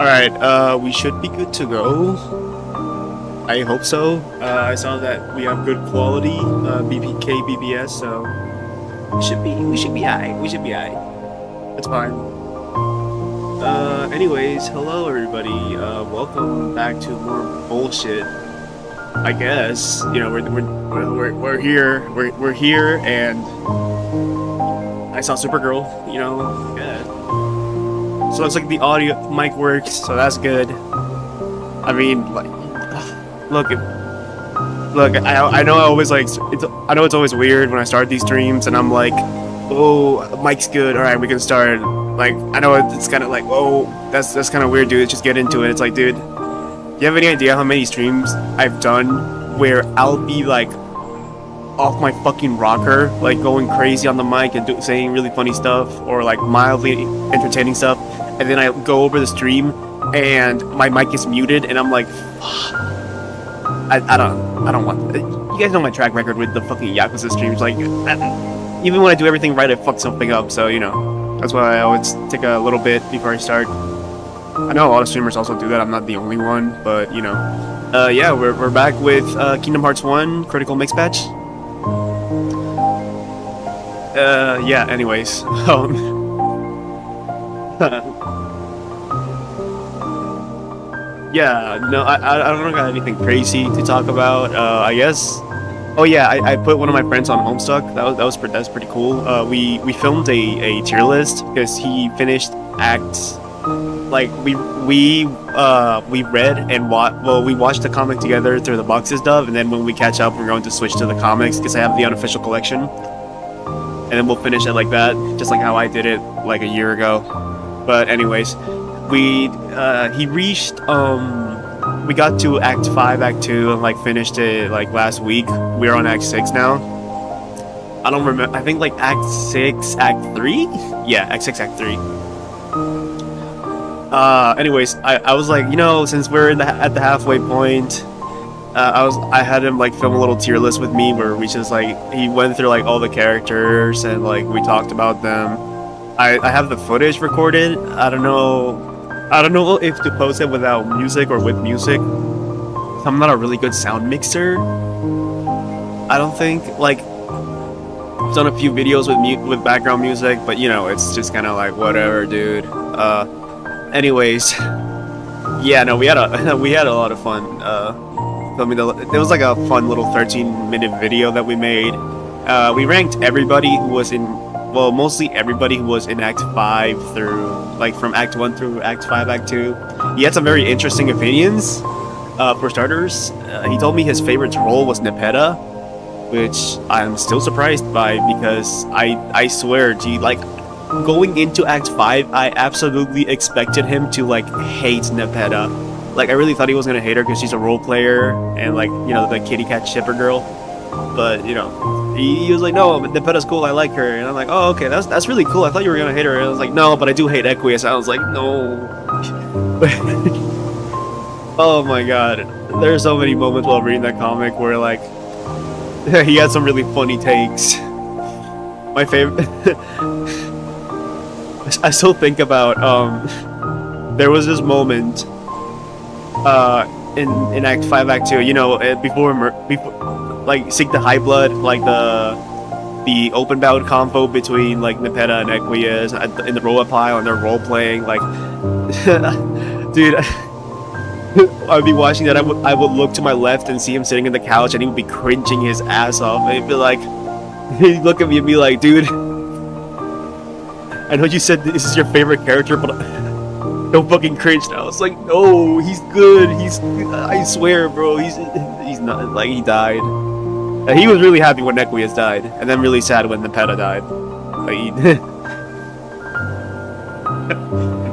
Alright, we should be good to go. I hope so. I saw that we have good quality, BPK, BBS, so we should be alright. We should be alright. It's fine. Anyways, hello everybody. Welcome back to more bullshit. I guess, you know, we're here. We're here, and I saw Supergirl, you know, yeah. So it's like the audio mic works, so that's good. I mean, like, look. I know I always like. I know it's always weird when I start these streams, and I'm like, "Oh, mic's good. All right, we can start." Like, I know it's kind of like, "Oh, that's kind of weird, dude. Let's just get into it." It's like, dude, do you have any idea how many streams I've done where I'll be like off my fucking rocker, like going crazy on the mic and saying really funny stuff or like mildly entertaining stuff, and then I go over the stream and my mic is muted and I'm like, I don't want. You guys know my track record with the fucking Yakuza streams. Like, even when I do everything right, I fuck something up. So you know, that's why I always take a little bit before I start. I know a lot of streamers also do that. I'm not the only one, but you know, yeah, we're back with Kingdom Hearts 1 Critical Mix Patch. Yeah, anyways. Yeah, no, I don't got anything crazy to talk about. I guess. Oh yeah, I put one of my friends on Homestuck. That's pretty cool. We filmed a tier list because he finished acts. Like we read and we watched the comic together through the boxes dub, and then when we catch up, we're going to switch to the comics because I have the unofficial collection. And then we'll finish it like that, just like how I did it like a year ago. But anyways, he reached we got to Act 5, Act 2, and like finished it like last week. We're on Act 6 now. I don't remember. I think like Act 6, Act 3. Yeah, Act 6, Act 3. Anyways, I was like, you know, since we're at the halfway point. I had him like film a little tier list with me where we just like he went through like all the characters and like we talked about them. I have the footage recorded. I don't know if to post it without music or with music. I'm not a really good sound mixer. I don't think. Like, I've done a few videos with background music, but you know, it's just kind of like whatever, dude. Anyways, yeah, no, we had a lot of fun. It was like a fun little 13-minute video that we made. We ranked everybody who was mostly everybody who was in Act 5 through, like, from Act 1 through Act 5, Act 2. He had some very interesting opinions. For starters, he told me his favorite troll was Nepeta, which I'm still surprised by because I swear, gee, like, going into Act 5, I absolutely expected him to, like, hate Nepeta. Like, I really thought he was gonna hate her because she's a role player and, like, you know, the kitty cat shipper girl. But, you know, he was like, no, but Nepeta's cool, I like her. And I'm like, oh, okay, that's really cool. I thought you were gonna hate her. And I was like, no, but I do hate Equius. I was like, no. Oh my god. There are so many moments while reading that comic where, like, he had some really funny takes. My favorite... I still think about, there was this moment... in Act 5, Act 2, you know, before like Seek the High Blood, like the open bout combo between like Nepeta and Equius in the robot pile and they're role playing, like, dude, I'd be watching that. I would look to my left and see him sitting in the couch, and he would be cringing his ass off. And he'd be like, he'd look at me and be like, dude, I know you said this is your favorite character, but don't fucking cringe now. It's like, no, he's good. I swear, bro. He's not, like, he died. And he was really happy when Equius died, and then really sad when Nepeta died. Like,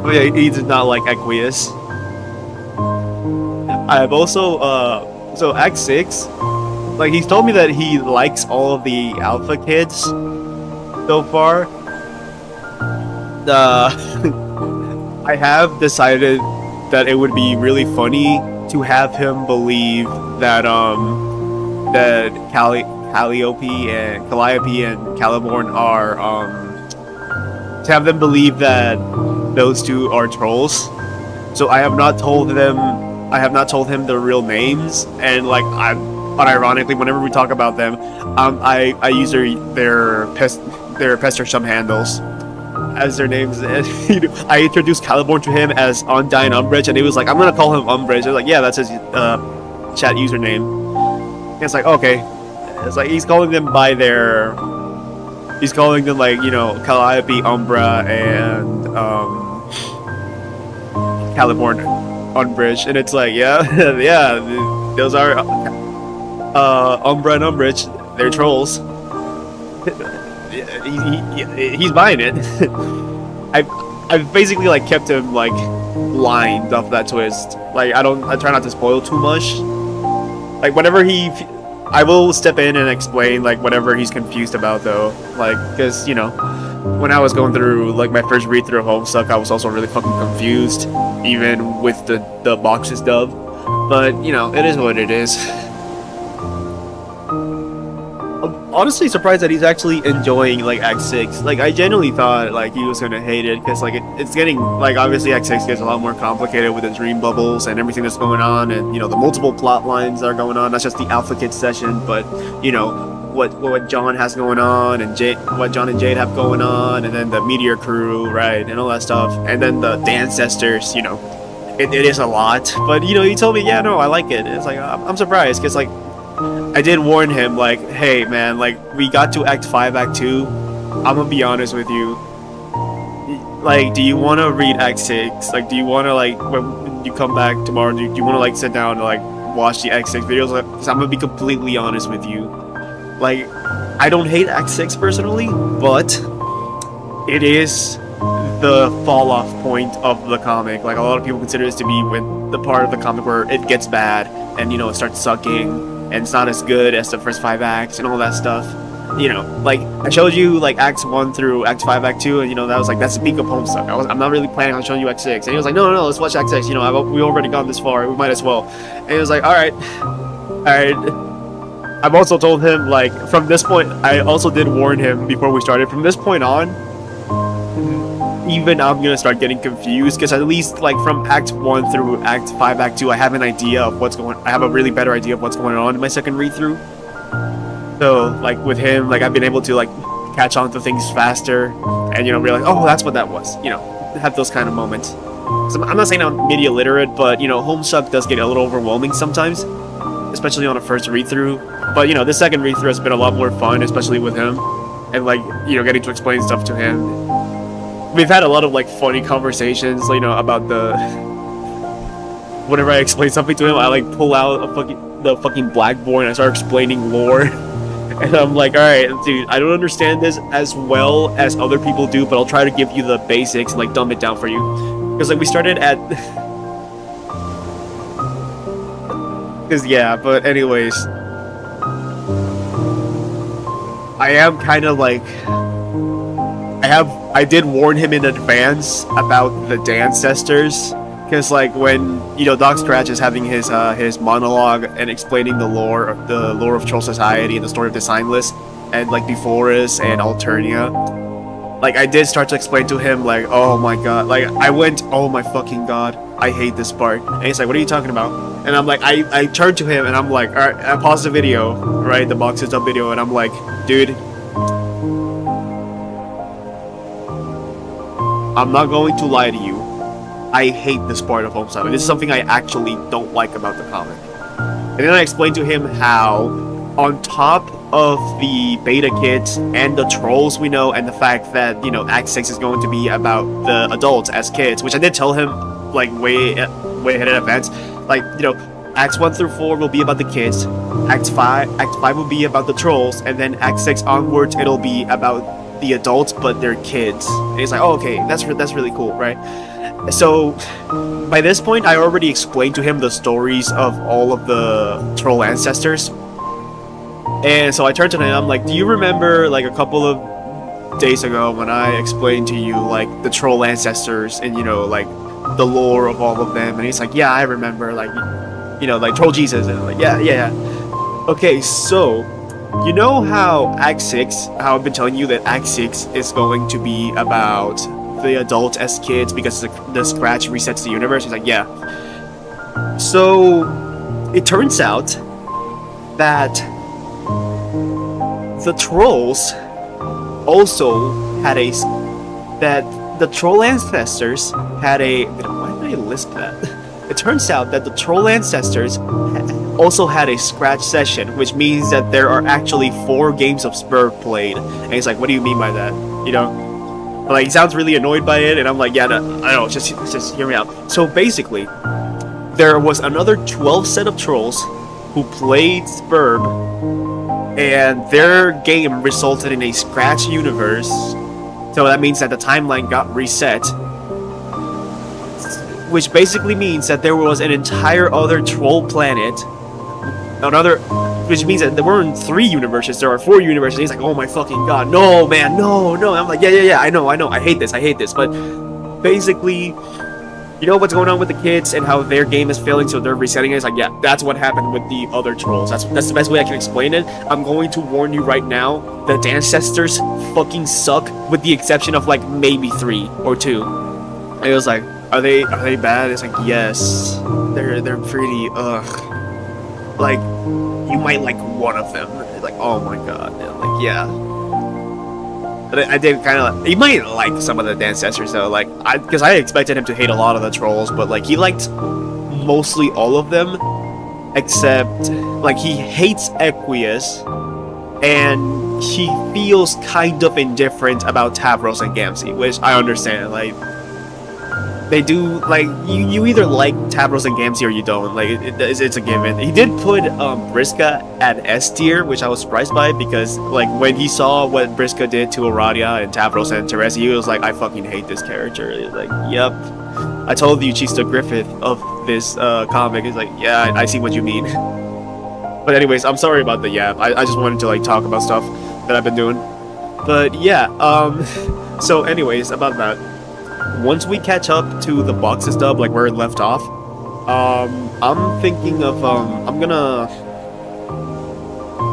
but yeah, he did not like Equius. I have also, so Act 6, like he's told me that he likes all of the alpha kids so far. I have decided that it would be really funny to have him believe that that Calliope and Caliborn are to have them believe that those two are trolls. So I have not told him their real names, and like unironically, whenever we talk about them, I use their pester chum handles as their names. And I introduced Caliborn to him as Undyne Umbridge, and he was like, "I'm gonna call him Umbridge." I was like, "Yeah, that's his chat username." And it's like, okay, it's like he's calling them by their, he's calling them like, you know, Calliope, Umbra, and Caliborn Umbridge, and it's like, yeah, yeah, those are Umbra and Umbridge. They're trolls. He's buying it. I've basically like kept him like blind off that twist. Like I try not to spoil too much. Like whenever I will step in and explain like whatever he's confused about though. Like because you know, when I was going through like my first read through of Homestuck, I was also really fucking confused, even with the boxes dub. But you know, it is what it is. Honestly surprised that he's actually enjoying like Act 6. Like I genuinely thought like he was gonna hate it because like it's getting like obviously Act 6 gets a lot more complicated with the dream bubbles and everything that's going on, and you know the multiple plot lines that are going on. That's just the Alpha Kid session, but you know what John has going on and what John and Jade have going on, and then the Meteor Crew, right, and all that stuff, and then the Ancestors. You know, it is a lot, but you know he told me, yeah, no, I like it. And it's like I'm surprised because like I did warn him, like, hey man, like we got to Act 5, Act 2. I'm gonna be honest with you. Like, do you want to read Act 6? Like, do you want to like when you come back tomorrow? Do you want to like sit down and like watch the Act 6 videos? Like, 'cause I'm gonna be completely honest with you. Like, I don't hate Act 6 personally, but it is the fall off point of the comic. Like, a lot of people consider this to be when the part of the comic where it gets bad and you know it starts sucking. And it's not as good as the first 5 acts and all that stuff. You know, like I showed you like Acts 1 through Act 5, Act 2, and you know that's the peak of Homestuck. I'm not really planning on showing you Act 6, and he was like, no, let's watch Act 6. You know, we already gone this far, we might as well. And he was like, all right. I've also told him like from this point, I also did warn him before we started. From this point on, even I'm gonna start getting confused because at least like from Act 1 through Act 5, Act 2, I have an idea of what's going. I have a really better idea of what's going on in my second read through. So like with him, like I've been able to like catch on to things faster, and you know realize, oh, that's what that was. You know, have those kind of moments. So I'm not saying I'm media literate, but you know, Homestuck does get a little overwhelming sometimes, especially on a first read through. But you know, this second read through has been a lot more fun, especially with him, and like you know, getting to explain stuff to him. We've had a lot of like funny conversations, you know, about whenever I explain something to him, I like pull out the fucking blackboard and I start explaining lore, and I'm like, all right, dude, I don't understand this as well as other people do, but I'll try to give you the basics and like dumb it down for you, because like we started at, because yeah, but anyways, I am kind of like. I did warn him in advance about the Ancestors, because like when you know Doc Scratch is having his monologue and explaining the lore of Troll Society and the story of the Signless and like Beforus and Alternia, like I did start to explain to him like, oh my god, like I went, oh my fucking god, I hate this part, and he's like, what are you talking about? And I'm like, I turned to him and I'm like, all right, I paused the video, right, the boxes up video, and I'm like, dude, I'm not going to lie to you. I hate this part of Homestuck. This is something I actually don't like about the comic. And then I explained to him how, on top of the beta kids and the trolls we know, and the fact that, you know, Act 6 is going to be about the adults as kids, which I did tell him, like, way ahead in advance. Like, you know, Acts 1 through 4 will be about the kids, Act 5 will be about the trolls, and then Act 6 onwards, it'll be about the adults, but they're kids. And he's like, oh, okay, that's really cool, right? So by this point, I already explained to him the stories of all of the troll ancestors, And so I turned to him, I'm like, do you remember like a couple of days ago when I explained to you like the troll ancestors and, you know, like the lore of all of them? And he's like, yeah, I remember, like, you know, like Troll Jesus. And I'm like, yeah. Okay, so you know how Act 6, how I've been telling you that Act 6 is going to be about the adults as kids because the scratch resets the universe? He's like, yeah. So it turns out that the trolls also had that the troll ancestors had why did I lisp that? It turns out that the troll ancestors also had a scratch session, which means that there are actually 4 games of Spur played. And he's like, what do you mean by that? You know? Like, he sounds really annoyed by it, and I'm like, yeah, no, I know, just hear me out. So basically, there was another 12 set of trolls who played Spurb, and their game resulted in a scratch universe. So that means that the timeline got reset, which basically means that there was an entire other troll planet, which means that there weren't 3 universes, there are 4 universes. He's like, oh my fucking god, no man, no. I'm like, yeah, I know, I hate this, but basically, you know what's going on with the kids and how their game is failing, so they're resetting it. It's like, yeah, that's what happened with the other trolls. That's the best way I can explain it. I'm going to warn you right now, the ancestors fucking suck, with the exception of like maybe 3 or 2. And it was like, are they bad? It's like, yes, they're pretty like, you might like one of them. It's like, oh my god, man. Like, yeah. But I did kind of. He might like some of the ancestors though, like because I expected him to hate a lot of the trolls, but like he liked mostly all of them, except like he hates Equius, and he feels kind of indifferent about Tavros and Gamzee, which I understand. Like, they do, like, you either like Tavros and Gamzee or you don't. Like, it's a given. He did put Briska at S tier, which I was surprised by, because like when he saw what Briska did to Aradia and Tavros and Teresi, he was like, I fucking hate this character. He was like, yep, I told you she's the Griffith of this comic. He's like, yeah, I see what you mean. But anyways, I'm sorry about the yap. I just wanted to like talk about stuff that I've been doing. But yeah, so anyways, about that. Once we catch up to the boxes dub, like where it left off, I'm thinking of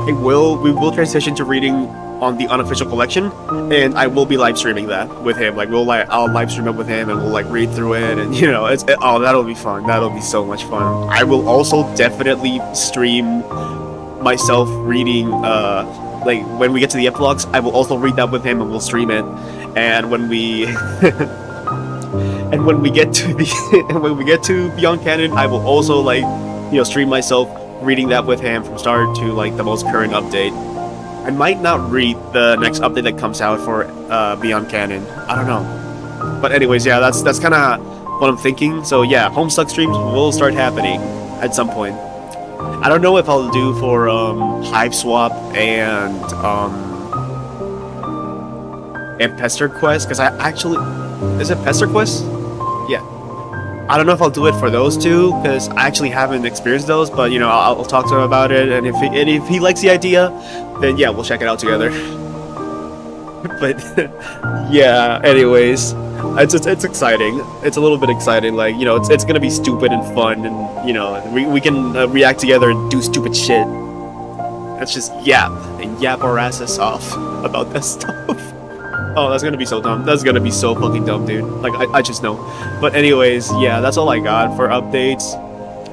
we will transition to reading on the unofficial collection, and I will be live streaming that with him. Like I'll live stream it with him, and we'll like read through it, and you know, oh, that'll be fun. That'll be so much fun. I will also definitely stream myself reading. Like when we get to the epilogues, I will also read that with him, and we'll stream it. And when we and when we get to Beyond Canon, I will also like, you know, stream myself reading that with him from start to like the most current update. I might not read the next update that comes out for Beyond Canon. I don't know. But anyways, yeah, that's kind of what I'm thinking. So yeah, Homestuck streams will start happening at some point. I don't know if I'll do for Hive Swap and Pester Quest, because I actually... Is it Pester Quest? Yeah. I don't know if I'll do it for those two, because I actually haven't experienced those, but, you know, I'll talk to him about it, and if he likes the idea, then, yeah, we'll check it out together. But, yeah, anyways, it's exciting. It's a little bit exciting, like, you know, it's gonna be stupid and fun, and, you know, we can react together and do stupid shit. Let's just yap our asses off about this stuff. Oh, that's gonna be so dumb. That's gonna be so fucking dumb, dude. Like, I just know. But anyways, yeah, that's all I got for updates.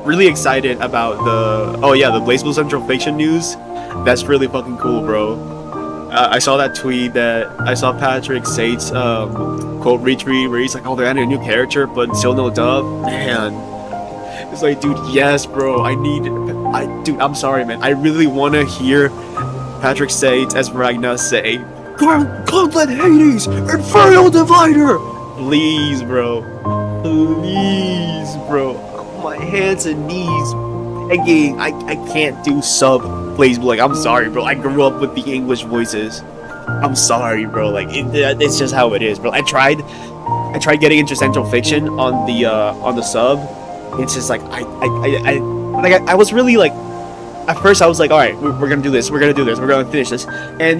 Really excited about the BlazBlue Central Fiction news. That's really fucking cool, bro. I saw that tweet that I saw Patrick Sate's quote retweet where he's like, oh, they're adding a new character, but still no dub. Man, it's like, dude, yes, bro. Dude, I'm sorry, man. I really want to hear Patrick Sate as Ragnar say, Gauntlet Hades, Infernal Divider! Please, bro. Please, bro. My hands and knees begging. I can't do sub BlazBlue. Like, I'm sorry, bro. I grew up with the English voices. I'm sorry, bro. Like, it's just how it is, bro. I tried getting into Central Fiction on the sub. It's just like I was really like at first I was like, all right, we're gonna do this, we're gonna finish this, and then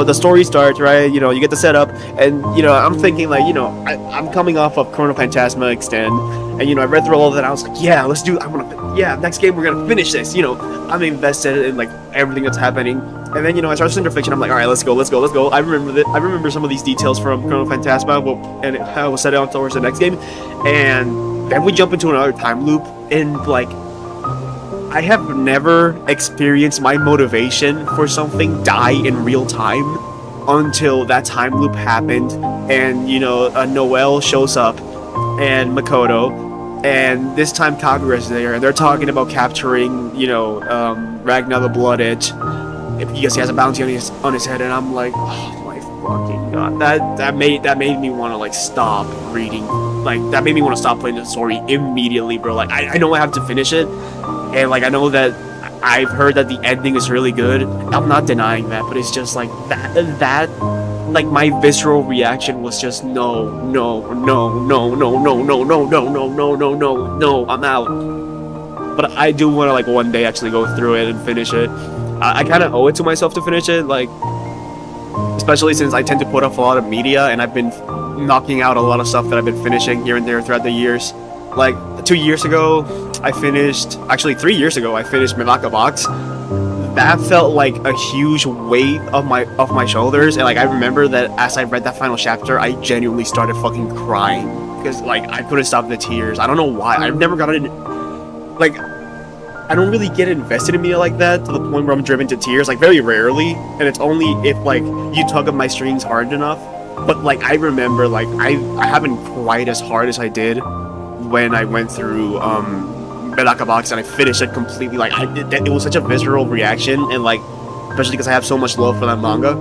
the story starts, right? You get the setup, and I'm thinking like, I'm coming off of Chrono Phantasma Extend, and I read through all of that. I was like, yeah, let's do. Next game we're gonna finish this. I'm invested in like everything that's happening, and then I started Cinder Fiction. I'm like, all right, let's go. I remember some of these details from Chrono Phantasma, and I will set it out towards the next game, and then we jump into another time loop, and like, I have never experienced my motivation for something die in real time until that time loop happened, and Noelle shows up, and Makoto, and this time Kagura's there, and they're talking about capturing Ragnar the Blood Edge because he has a bounty on his head, and I'm like, oh my fucking god, that made me want to like stop reading, like that made me want to stop playing the story immediately, bro. Like I know I have to finish it. And like I know that I've heard that the ending is really good. I'm not denying that, but it's just like that like my visceral reaction was just no, I'm out. But I do want to like one day actually go through it and finish it. I kind of owe it to myself to finish it, like especially since I tend to put up a lot of media, and I've been knocking out a lot of stuff that I've been finishing here and there throughout the years. Like 2 years ago, actually 3 years ago, I finished Medaka Box. That felt like a huge weight off my shoulders, and like I remember that as I read that final chapter, I genuinely started fucking crying because like I couldn't stop the tears. I don't know why. I've never gotten like I don't really get invested in media like that to the point where I'm driven to tears. Like very rarely, and it's only if like you tug at my strings hard enough. But like I remember, like I haven't cried as hard as I did when I went through Medaka Box and I finished it completely. Like it was such a visceral reaction, and like especially because I have so much love for that manga.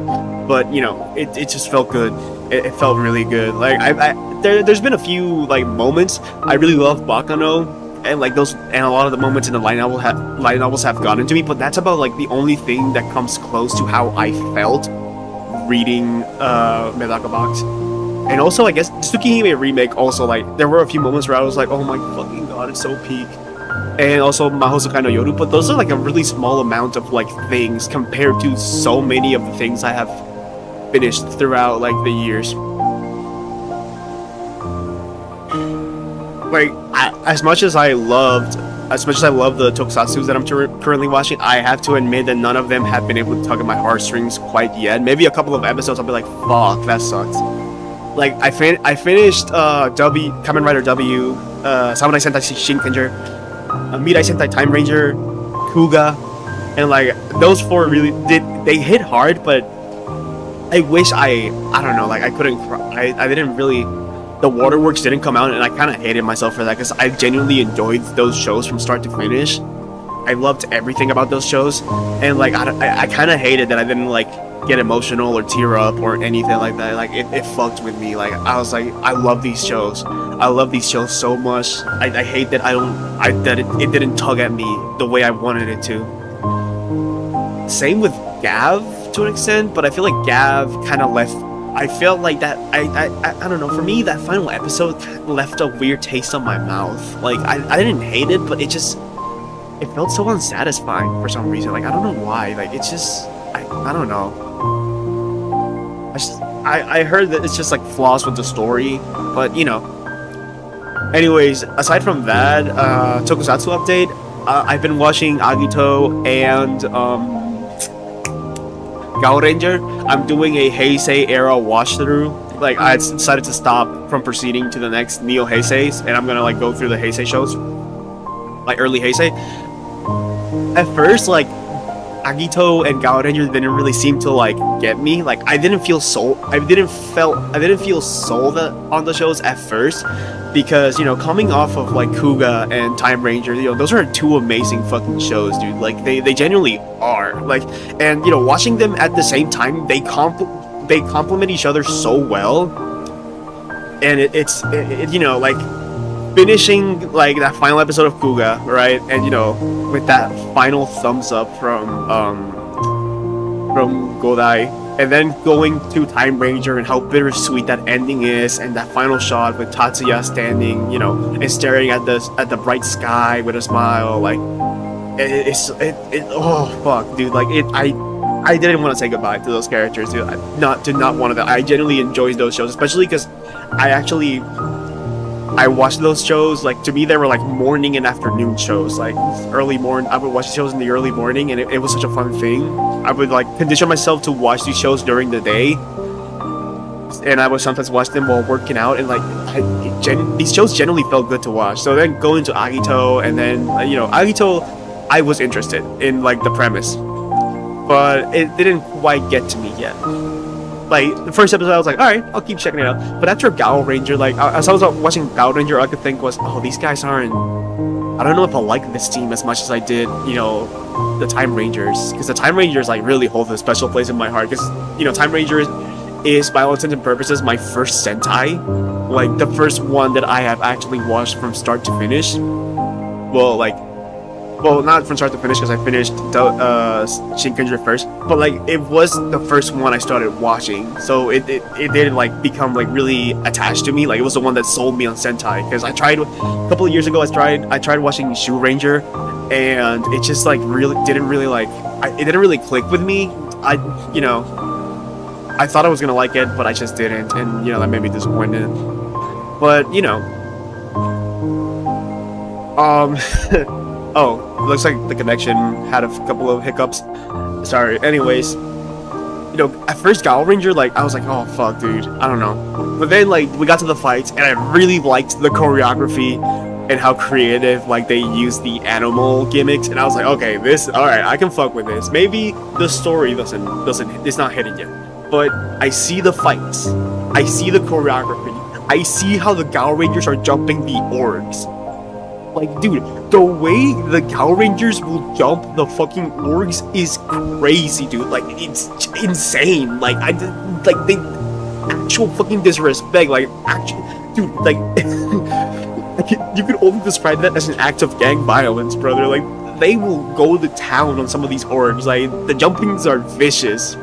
But it just felt good. It felt really good. Like there's been a few like moments I really love Bakano, and like those, and a lot of the moments in the light novels have gotten to me. But that's about like the only thing that comes close to how I felt reading Medaka Box. And also, I guess Tsukihime Remake also, like, there were a few moments where I was like, oh my fucking god, it's so peak. And also Mahoutsukai no Yoru, but those are like a really small amount of like things compared to so many of the things I have finished throughout like the years. Like, as much as I love the tokusatsu that I'm currently watching, I have to admit that none of them have been able to tug at my heartstrings quite yet. Maybe a couple of episodes I'll be like, fuck, that sucks. Like, I finished Kamen Rider W, Samurai Sentai Shinkenger, Mirai Sentai Time Ranger, Kuga, and like those four really they hit hard, but I wish I don't know, like I couldn't cry. I didn't really, the Waterworks didn't come out, and I kind of hated myself for that because I genuinely enjoyed those shows from start to finish. I loved everything about those shows, and like I kind of hated that I didn't like get emotional or tear up or anything like that. Like it fucked with me. Like I was like, I love these shows. I love these shows so much. I hate that it didn't tug at me the way I wanted it to. Same with Gav to an extent, but I feel like Gav kind of left. I felt like that. I don't know. For me, that final episode left a weird taste on my mouth. Like I didn't hate it, but it felt so unsatisfying for some reason. Like I don't know why. Like it's just I don't know. I heard that it's just like flaws with the story, but Anyways, aside from that, tokusatsu update. I've been watching Agito and Gao Ranger. I'm doing a Heisei era watch through. Like I decided to stop from proceeding to the next Neo Heiseis, and I'm gonna like go through the Heisei shows, like early Heisei. At first, like Agito and Gao Ranger didn't really seem to like get me. Like I didn't feel sold on the shows at first, because coming off of like Kuga and Time Ranger, those are two amazing fucking shows, dude. Like they genuinely are. Like, and watching them at the same time, they complement each other so well, and it's like finishing like that final episode of Kuga, right? And with that final thumbs up from Godai, And then going to Time Ranger and how bittersweet that ending is, and that final shot with Tatsuya standing, and staring at the bright sky with a smile, like oh fuck, dude, like I didn't want to say goodbye to those characters, dude. Did not want to. I genuinely enjoyed those shows, especially because I watched those shows, like, to me they were like morning and afternoon shows, like early morning. I would watch the shows in the early morning, and it was such a fun thing. I would like condition myself to watch these shows during the day, and I would sometimes watch them while working out, and like these shows generally felt good to watch. So then going to Agito, and then Agito, I was interested in like the premise, but it didn't quite get to me yet. Like, the first episode, I was like, alright, I'll keep checking it out. But after Gao Ranger, like, as I was watching Gao Ranger, all I could think was, oh, these guys aren't... I don't know if I like this team as much as I did, the Time Rangers. Because the Time Rangers, like, really hold a special place in my heart. Because, Time Rangers is, by all intents and purposes, my first Sentai. Like, the first one that I have actually watched from start to finish. Well, not from start to finish, because I finished Shinkenger first, but like it was the first one I started watching, so it didn't like become like really attached to me. Like, it was the one that sold me on Sentai, because I tried a couple of years ago. I tried watching Shoe Ranger, and it just like didn't really click with me. I thought I was gonna like it, but I just didn't, and that made me disappointed. But oh, looks like the connection had a couple of hiccups. Sorry. Anyways, at first Gao Ranger, like, I was like, oh fuck, dude, I don't know. But then, like, we got to the fights, and I really liked the choreography and how creative, like, they used the animal gimmicks, and I was like, okay, alright, I can fuck with this. Maybe the story it's not hitting yet, but I see the fights, I see the choreography, I see how the Gao Rangers are jumping the orgs. Like, dude, the way the Gao Rangers will jump the fucking orgs is crazy, dude. Like, it's insane. Like, they actual fucking disrespect. Like, actually, dude, like, you could only describe that as an act of gang violence, brother. Like, they will go to town on some of these orgs. Like, the jumpings are vicious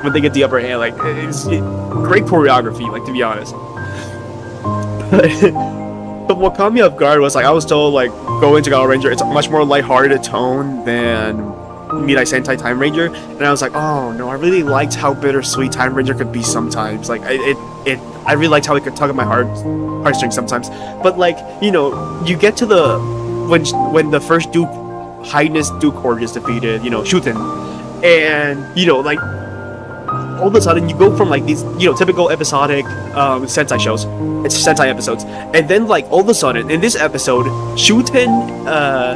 when they get the upper hand. Like, it's great choreography, like, to be honest. But what caught me off guard was, like, I was told, like, go into Gao Ranger, it's a much more lighthearted tone than Mirai Sentai Time Ranger, and I was like, oh no, I really liked how bittersweet Time Ranger could be sometimes. Like, I really liked how it could tug at my heartstrings sometimes. But, like, you get to when the first Duke, Highness Duke Org is defeated, Shuten, and, like, all of a sudden you go from like these typical episodic Sentai shows, it's Sentai episodes, and then like all of a sudden in this episode Shuten,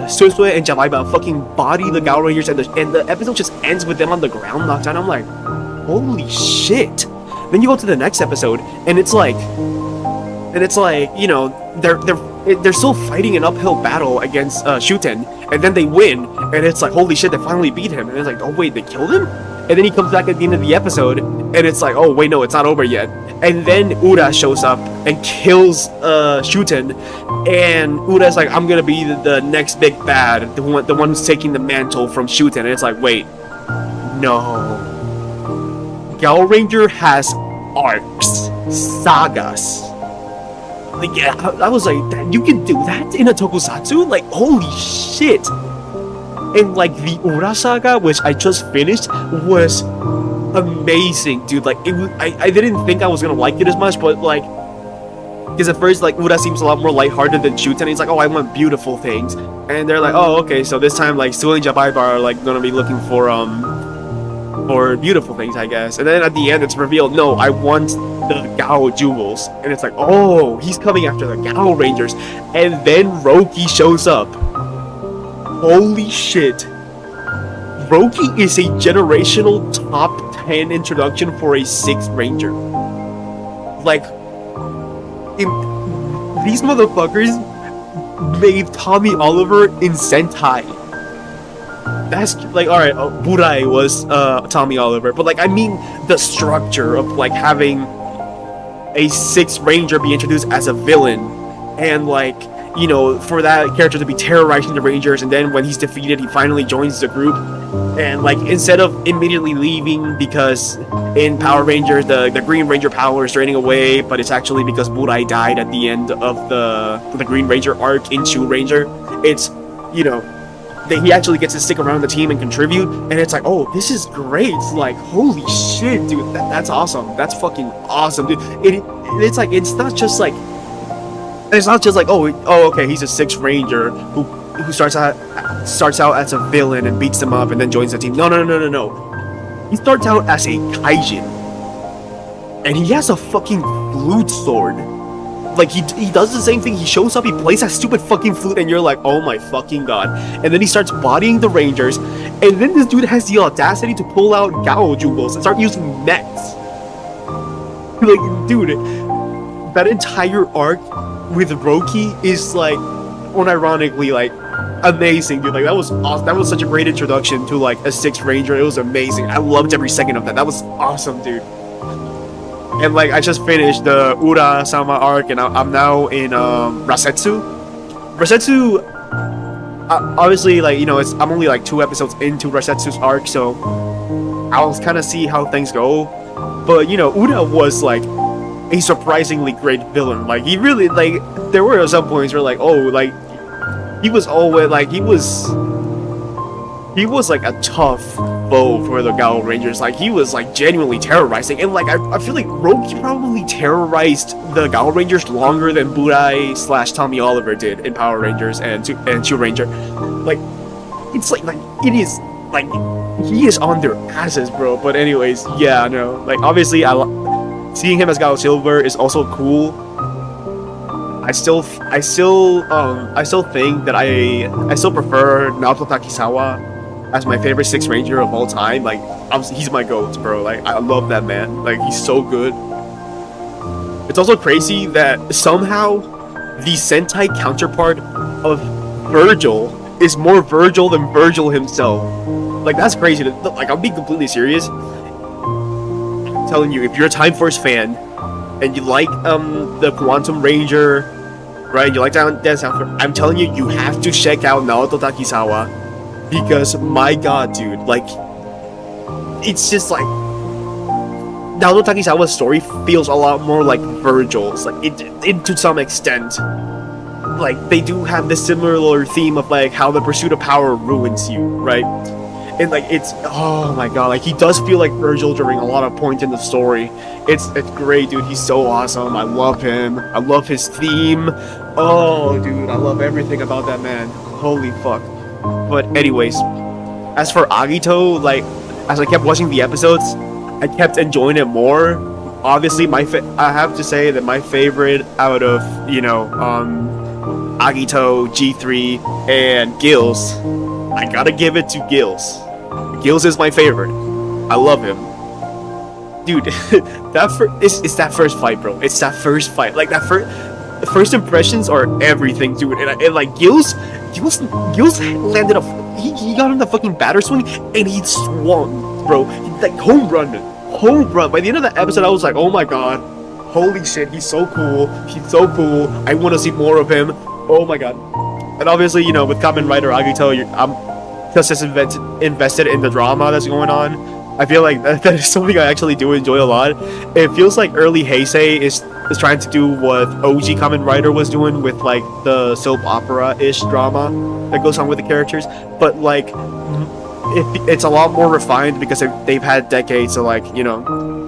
Susue, and Jabaiba fucking body the Gao Rangers, and the episode just ends with them on the ground knocked down. I'm like, holy shit. Then you go to the next episode, and it's like they're still fighting an uphill battle against Shuten, and then they win, and it's like, holy shit, they finally beat him, and it's like, oh wait, they killed him? And then he comes back at the end of the episode, and it's like, oh wait, no, it's not over yet. And then Ura shows up and kills Shuten, and Ura's like, I'm gonna be the next big bad, the one who's taking the mantle from Shuten. And it's like, wait, no. Gao Ranger has arcs, sagas. Like, yeah, I was like, you can do that in a tokusatsu? Like, holy shit. And like the Ura saga, which I just finished, was amazing, dude. Like, I didn't think I was gonna like it as much, but like, because at first, like, Ura seems a lot more lighthearted than Shuten. He's like, oh, I want beautiful things, and they're like, oh, okay, so this time, like, Sue and Jabaiba are like gonna be looking for beautiful things, I guess. And then at the end, it's revealed, no, I want the Gao jewels, and it's like, oh, he's coming after the Gao Rangers, and then Roki shows up. Holy shit. Roki is a generational top 10 introduction for a 6th Ranger. Like, these motherfuckers made Tommy Oliver in Sentai. That's like, alright, Burai was Tommy Oliver, but like, I mean the structure of like having a 6th Ranger be introduced as a villain, and like, for that character to be terrorizing the Rangers, and then when he's defeated, he finally joins the group. And like instead of immediately leaving because in Power Rangers the Green Ranger power is draining away, but it's actually because Burai died at the end of the Green Ranger arc in Shu Ranger. It's, you know, that he actually gets to stick around the team and contribute, and it's like, oh, this is great. Like, holy shit, dude, that's awesome. That's fucking awesome, dude. It's like it's not just like oh okay, he's a sixth ranger who starts out as a villain and beats them up and then joins the team. No. He starts out as a kaijin, and he has a fucking flute sword. Like, he does the same thing. He shows up, he plays that stupid fucking flute, and you're like, oh my fucking god. And then he starts bodying the Rangers, and then this dude has the audacity to pull out Gao jungles and start using mechs. Like, dude, that entire arc with Roki is like, unironically, like, amazing, dude. Like, that was awesome. That was such a great introduction to like a sixth ranger. It was amazing. I loved every second of that. That was awesome, dude. And like, I just finished the Ura-sama arc, and I'm now in Rasetsu. Rasetsu, obviously, like, you know, I'm only like 2 episodes into Rasetsu's arc, so I'll kind of see how things go. But you know, Ura was like a surprisingly great villain. Like, he really, like, there were some points where like, oh, like, he was always like, he was like a tough foe for the Gao Rangers. Like, he was like genuinely terrorizing, and like I feel like Roki probably terrorized the Gao Rangers longer than Burai / Tommy Oliver did in Power Rangers and Shu Ranger. Like, it's like it is like he is on their asses, bro. But anyways, yeah, no, like, obviously seeing him as Gao Silver is also cool. I still think that I still prefer Naoto Takisawa as my favorite Sixth Ranger of all time. Like, he's my GOAT, bro. Like, I love that man. Like, he's so good. It's also crazy that somehow the Sentai counterpart of Virgil is more Virgil than Virgil himself. Like, that's crazy. Like, I'm being completely serious. I'm telling you, if you're a Time Force fan and you like the Quantum Ranger, right? You like Dance Outfit, I'm telling you, you have to check out Naoto Takisawa. Because, my god, dude, like, it's just like, Naoto Takisawa's story feels a lot more like Virgil's, like, it to some extent. Like, they do have this similar theme of, like, how the pursuit of power ruins you, right? And, like, it's, oh my god, like, he does feel like Virgil during a lot of points in the story. It's great, dude. He's so awesome. I love him. I love his theme. Oh, dude, I love everything about that man. Holy fuck. But anyways, as for Agito, like, as I kept watching the episodes, I kept enjoying it more. Obviously, I have to say that my favorite out of, you know, Agito, G3, and Gills, I gotta give it to Gills. Gills is my favorite. I love him. Dude, it's that first fight, bro. It's that first fight. Like, that first impressions are everything, dude. And like, Gills landed he got on the fucking batter swing and he swung, bro. Like, home run. By the end of the episode, I was like, oh my god, holy shit, he's so cool. I want to see more of him. Oh my god. And obviously, you know, with Kamen Rider Agito, I'm just as invested in the drama that's going on. I feel like that is something I actually do enjoy a lot. It feels like early Heisei is trying to do what OG Kamen Rider was doing with, like, the soap opera-ish drama that goes on with the characters. But, like, it's a lot more refined because they've had decades to, like, you know,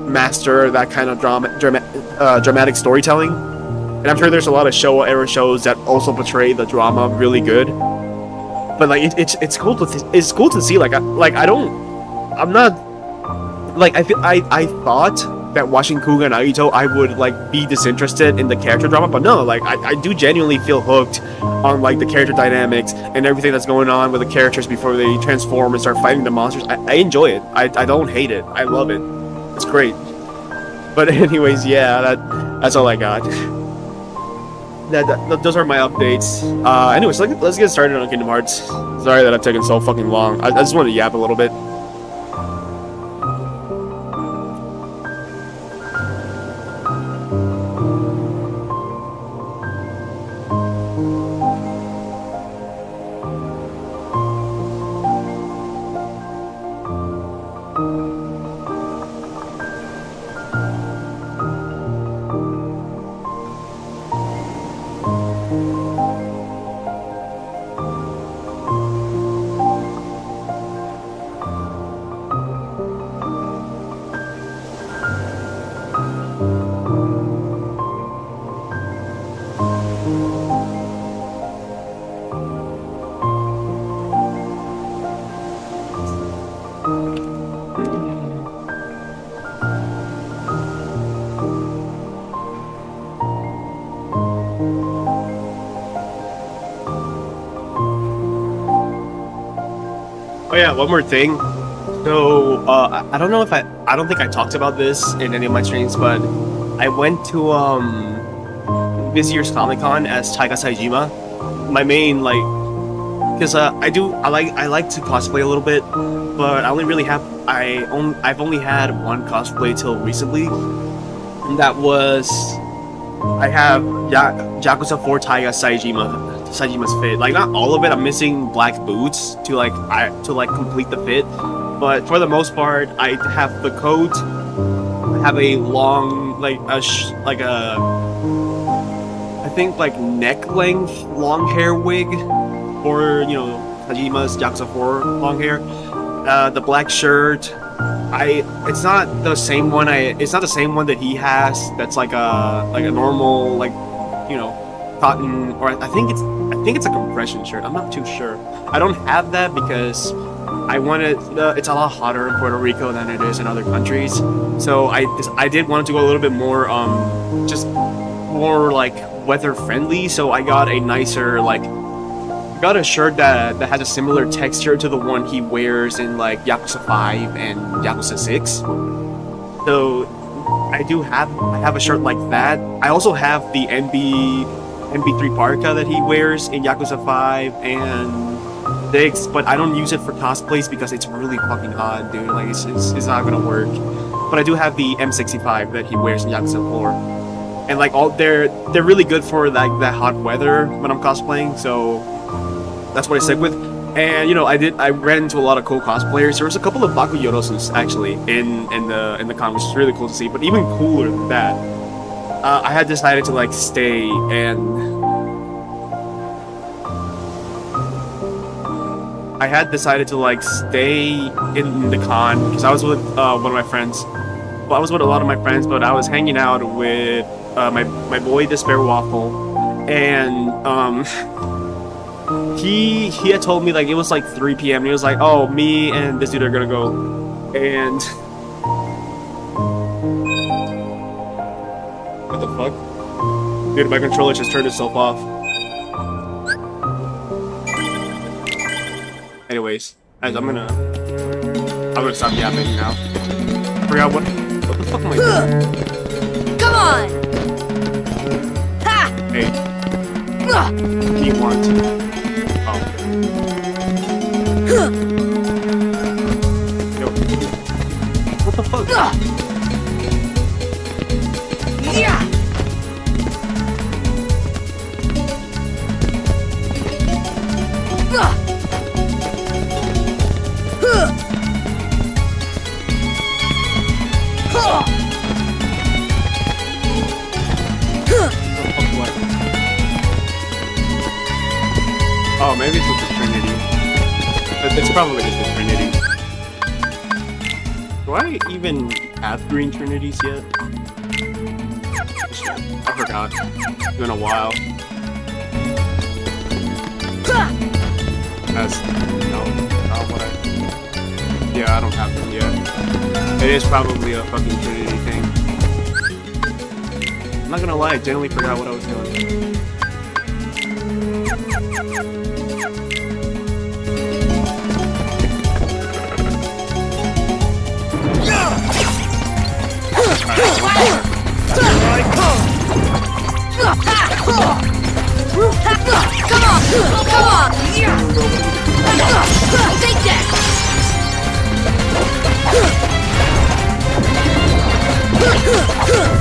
master that kind of dramatic storytelling. And I'm sure there's a lot of Showa-era shows that also portray the drama really good. But, like, it's cool to see. I'm not. Like, I thought that watching Kuga and Agito, I would, like, be disinterested in the character drama, but no, like, I do genuinely feel hooked on, like, the character dynamics and everything that's going on with the characters before they transform and start fighting the monsters. I enjoy it. I don't hate it. I love it. It's great. But anyways, yeah, that's all I got. Those are my updates. Anyways, let's get started on Kingdom Hearts. Sorry that I've taken so fucking long. I just wanted to yap a little bit. Oh yeah, one more thing. So I don't know if I don't think I talked about this in any of my streams, but I went to this year's Comic Con as Taiga Saejima. My main because I like to cosplay a little bit, but I only really have I've only had one cosplay till recently, and that was I have Yakuza 4 Taiga Saejima's fit. Like not all of it. I'm missing black boots to complete the fit, but for the most part, I have the coat. I have a long I think like neck length long hair wig, or Saejima's Yakuza 4 long hair. The black shirt. It's not the same one. It's not the same one that he has. That's like a normal cotton, or I think it's a compression shirt. I'm not too sure. I don't have that because I wanted. It's a lot hotter in Puerto Rico than it is in other countries. So I did want to go a little bit more just more like weather friendly. So I got a nicer got a shirt that has a similar texture to the one he wears in like Yakuza 5 and Yakuza 6. So I have a shirt like that. I also have the MB3 parka that he wears in Yakuza 5 and 6, but I don't use it for cosplays because it's really fucking hot, dude. Like it's not gonna work. But I do have the M65 that he wears in Yakuza 4, and like they're really good for like that hot weather when I'm cosplaying. So that's what I stick with. And I ran into a lot of cool cosplayers. There was a couple of Bakuyorosus actually in the con, which is really cool to see. But even cooler than that, I had decided to stay and stay in the con because I was with one of my friends. Well, I was with a lot of my friends, but I was hanging out with my boy Despair Waffle, and he had told me it was 3 p.m. and he was like, "Oh, me and this dude are gonna go," and what the fuck, dude? My controller just turned itself off. Anyways, guys, I'm gonna stop yapping now. I forgot what the fuck am I doing? Come on! Ha! Hey, you want to? Oh. Yo. What the fuck? Yeah! Oh, maybe it's with the Trinity. It's probably just the Trinity. Do I even have green Trinities yet? I forgot. It's been a while. Yeah, I don't have them yet. It is probably a fucking Trinity thing. I'm not gonna lie, I genuinely forgot what I was doing. Come on! Take that!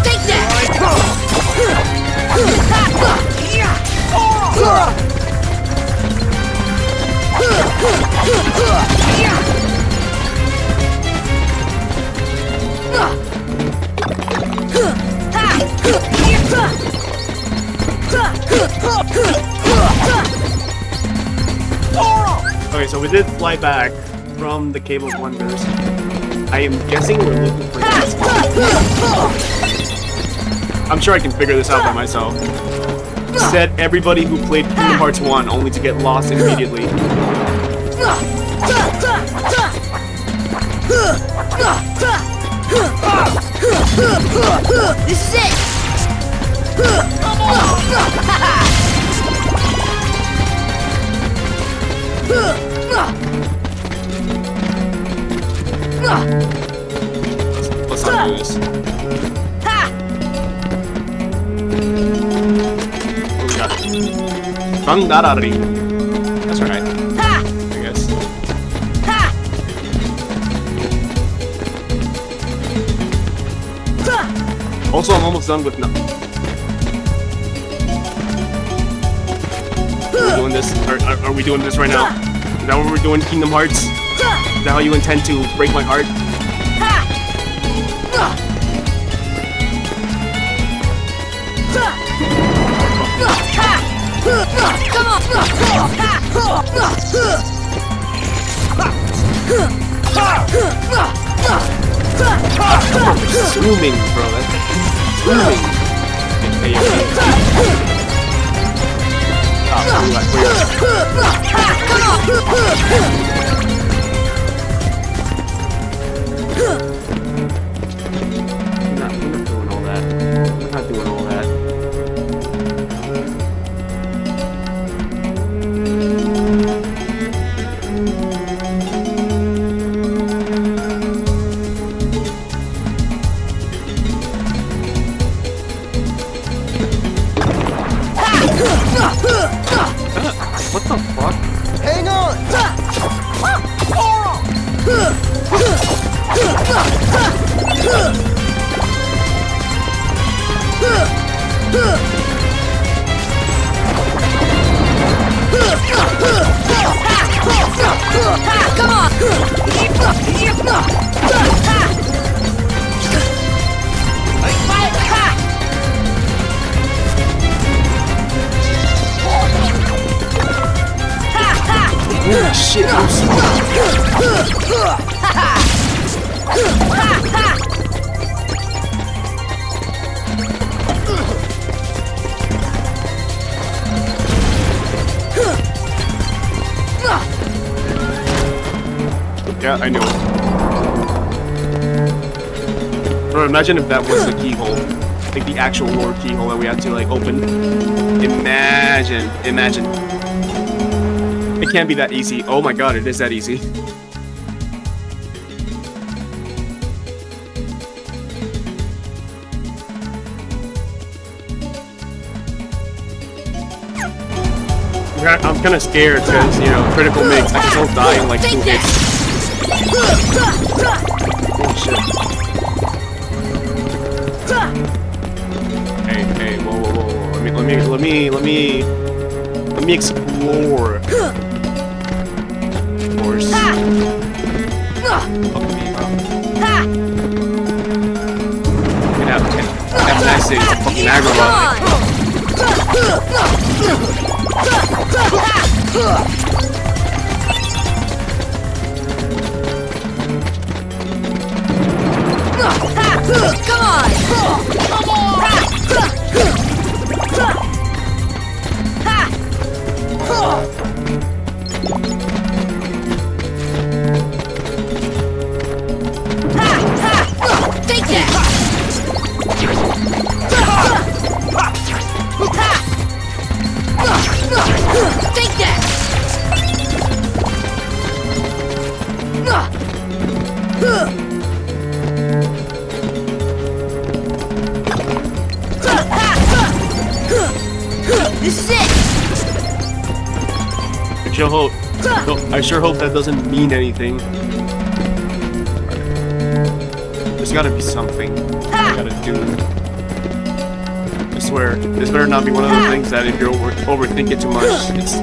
Take that! Okay, so we did fly back from the Cave of Wonders. I am guessing we're looking for this one. I'm sure I can figure this out by myself. Said everybody who played Kingdom Hearts 1 only to get lost immediately. This is it! Let's not do this. Oh, we got Bangarari. That's right. I guess. Also, I'm almost done with nothing. Are we doing this? Are we doing this right now? Is that what we're doing, Kingdom Hearts? Is that how you intend to break my heart? Zooming, bro. That's zooming. Hey, we're not doing all that. We're not doing all that. What the fuck? Hang on! Come on! Holy shit, I'm Yeah, I know it. Bro, imagine if that was the keyhole. Like the actual lore keyhole that we had to like open. Imagine. It can't be that easy. Oh my god, it is that easy. I'm kind of scared because, you know, critical mix. I can still die in like 2 hits. Oh shit. Hey, whoa. Let me explore. Of course. Fuck me, bro. Have nice things. Fucking aggro. Come on! Take that! Take that! This is it! I sure hope that doesn't mean anything. There's gotta be something I gotta do. I swear, this better not be one of those things that if you're overthink it too much, it's...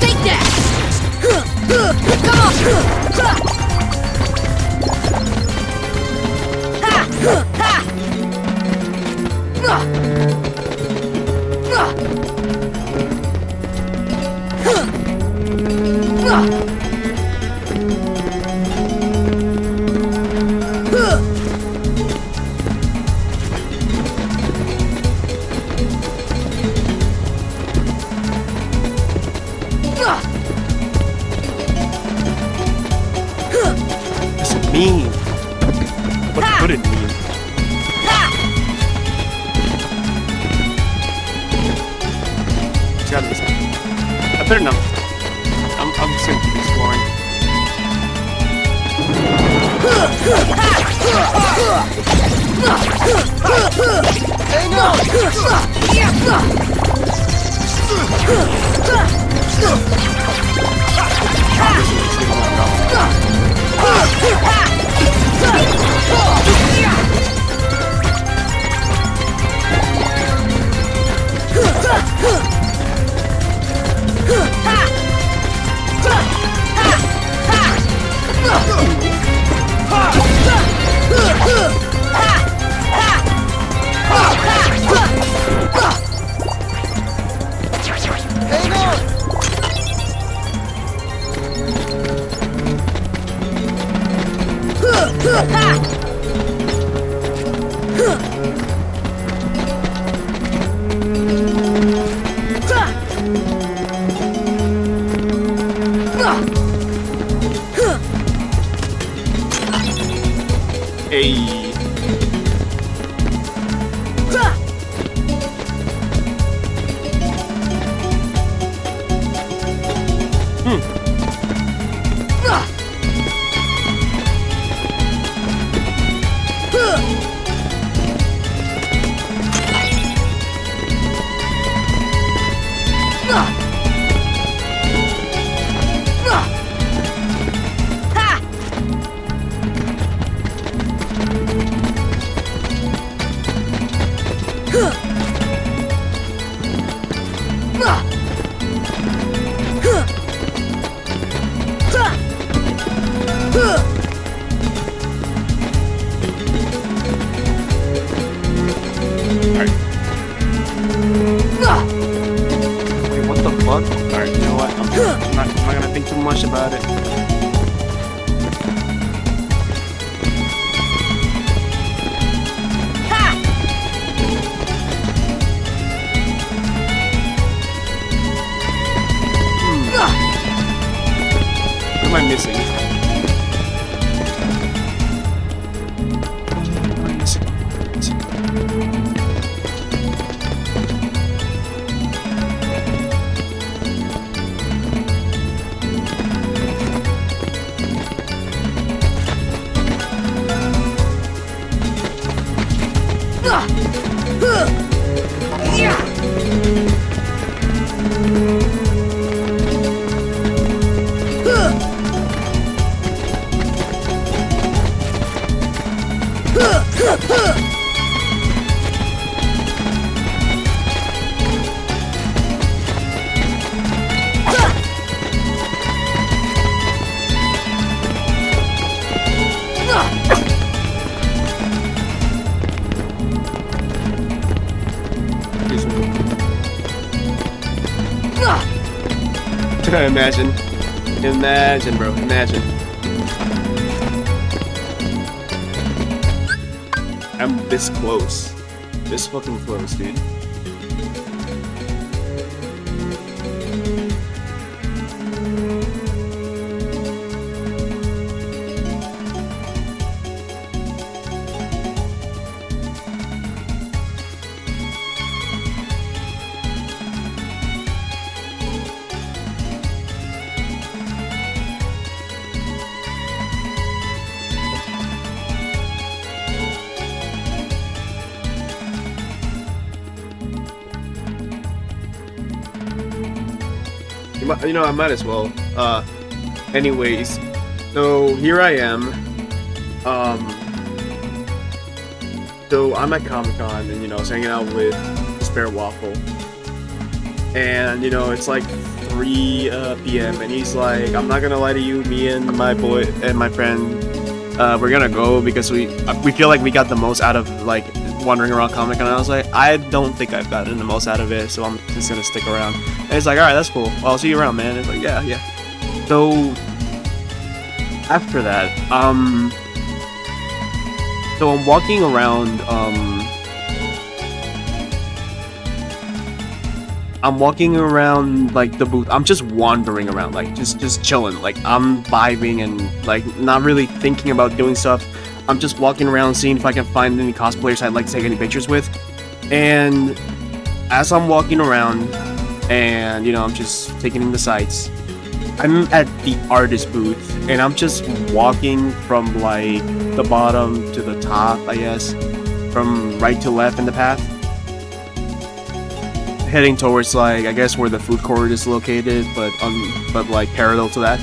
Take that! What's it mean? What could it mean? It's gotta be something. I better not. I'm just gonna keep exploring. Hey. Wait, what the fuck? Alright, you know what? I'm not gonna think too much about it. What am I missing? Imagine, bro, imagine. I'm this close. This fucking close, dude. You know, I might as well. Anyways, so here I am. So I'm at Comic-Con and, you know, I was hanging out with Spare Waffle. And, you know, it's like 3 p.m. and he's like, I'm not gonna lie to you, me and my boy and my friend, we're gonna go because we feel like we got the most out of, like, wandering around Comic-Con. And I was like, I don't think I've gotten the most out of it, so I'm just gonna stick around. And he's like, alright, that's cool. Well, I'll see you around, man. It's like, yeah. So after that, so I'm walking around, like the booth. I'm just wandering around, like just chilling. Like I'm vibing and like not really thinking about doing stuff. I'm just walking around, seeing if I can find any cosplayers I'd like to take any pictures with. And as I'm walking around, and I'm just taking in the sights, I'm at the artist booth, and I'm just walking from like the bottom to the top, I guess, from right to left in the path, heading towards like I guess where the food court is located, but like parallel to that.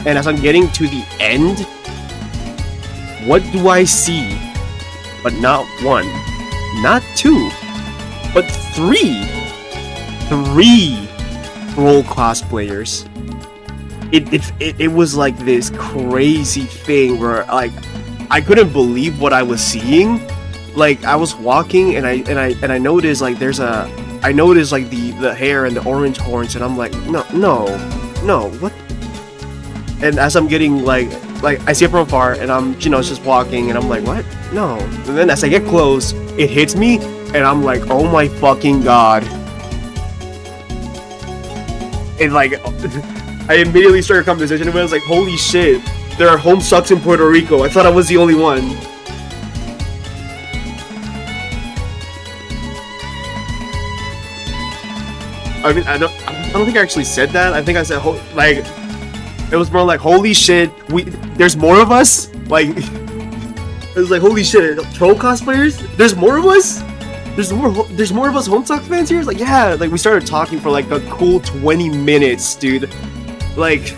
And as I'm getting to the end, what do I see? But not one, not two, but three role cosplayers. It was like this crazy thing where like I couldn't believe what I was seeing. Like I was walking and I noticed like I noticed like the hair and the orange horns, and I'm like no what. And as I'm getting like I see it from afar, and I'm just walking, and I'm like, what? No. And then as I get close, it hits me, and I'm like, oh my fucking god. And like I immediately started a conversation with it. I was like, holy shit, there are home sucks in Puerto Rico. I thought I was the only one. I mean, I don't think I actually said that. I think I said like it was more like, holy shit, there's more of us. Like it was like, holy shit, troll cosplayers. There's more of us. There's more of us Homestuck fans here. It's like, yeah. Like we started talking for like a cool 20 minutes, dude. Like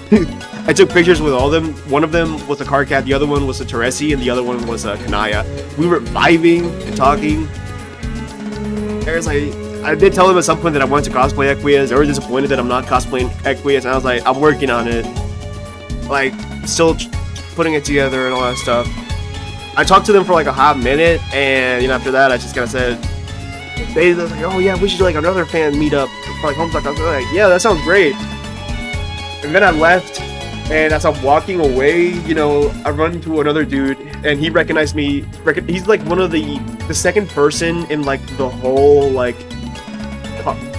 I took pictures with all of them. One of them was a Carcat, the other one was a Teresi, and the other one was a Kanaya. We were vibing and talking. There's like, I did tell them at some point that I wanted to cosplay Equias. They were disappointed that I'm not cosplaying Equias, and I was like, I'm working on it. Like, still putting it together and all that stuff. I talked to them for like a hot minute, and after that, I just kind of said, they were like, oh yeah, we should do like another fan meetup for like Homestuck. I was like, yeah, that sounds great. And then I left, and as I'm walking away, I run into another dude, and he recognized me. He's like one of the second person in like the whole like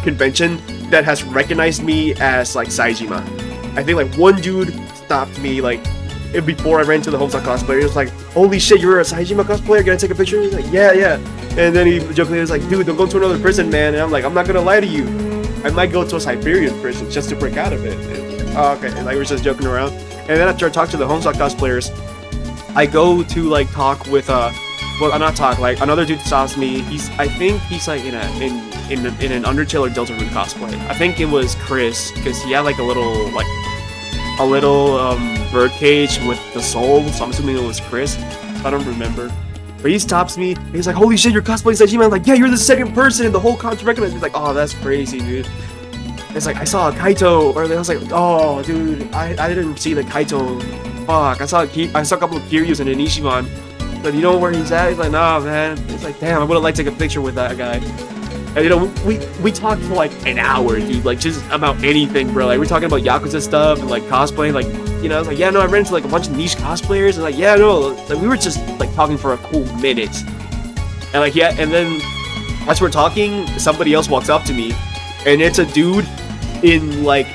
convention that has recognized me as like Saejima. I think like one dude stopped me like before I ran to the Homestuck cosplayer. He was like, holy shit, you're a Saejima cosplayer, can I take a picture? He's like, yeah. And then he jokingly was like, dude, don't go to another prison, man. And I'm like, I'm not gonna lie to you, I might go to a Siberian prison just to break out of it. And, oh, okay. And like we're just joking around. And then after I talk to the Homestuck cosplayers, I go to like talk with not talk, like another dude stops me. I think he's like in an Undertale or Deltarune cosplay. I think it was Chris, because he had like a little birdcage with the soul, so I'm assuming it was Chris. I don't remember. But he stops me, and he's like, holy shit, you're cosplaying Saejima. I'm like, yeah, you're the second person in the whole con to recognize me. He's like, oh, that's crazy, dude. It's like, I saw a Kaito, or I was like, oh, dude, I didn't see the Kaito. Fuck, I saw a couple of Kiryus and an Ichiban. But you know where he's at? He's like, nah, man. It's like, damn, I would have liked to take a picture with that guy. And we talked for like an hour, dude, like just about anything, bro. Like we're talking about Yakuza stuff and like cosplaying, like, I was like, yeah, no, I ran into like a bunch of niche cosplayers, and like, yeah, no, like we were just like talking for a cool minute. And like, yeah, and then as we're talking, somebody else walks up to me, and it's a dude in like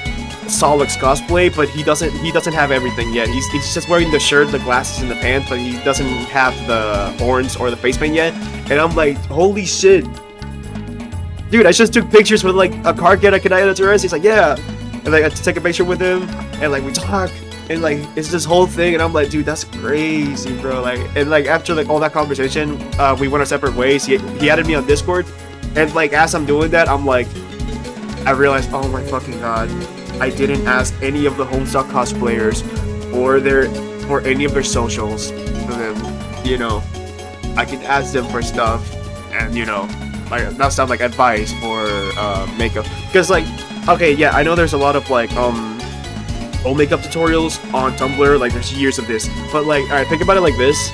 Solix cosplay, but he doesn't have everything yet. He's just wearing the shirt, the glasses, and the pants, but he doesn't have the horns or the face paint yet. And I'm like, holy shit. Dude, I just took pictures with like a Carcat, a Kanaya, and a Teresi. He's like, yeah. And like I take a picture with him, and like we talk, and like it's this whole thing, and I'm like, dude, that's crazy, bro. Like, and like after like all that conversation, we went our separate ways. He added me on Discord, and like as I'm doing that, I'm like, I realized, oh my fucking god, I didn't ask any of the Homestuck cosplayers for any of their socials. And then, I can ask them for stuff, and like not stuff like advice for makeup, because like, okay, yeah, I know there's a lot of like old makeup tutorials on Tumblr, like there's years of this, but like, alright, think about it like this.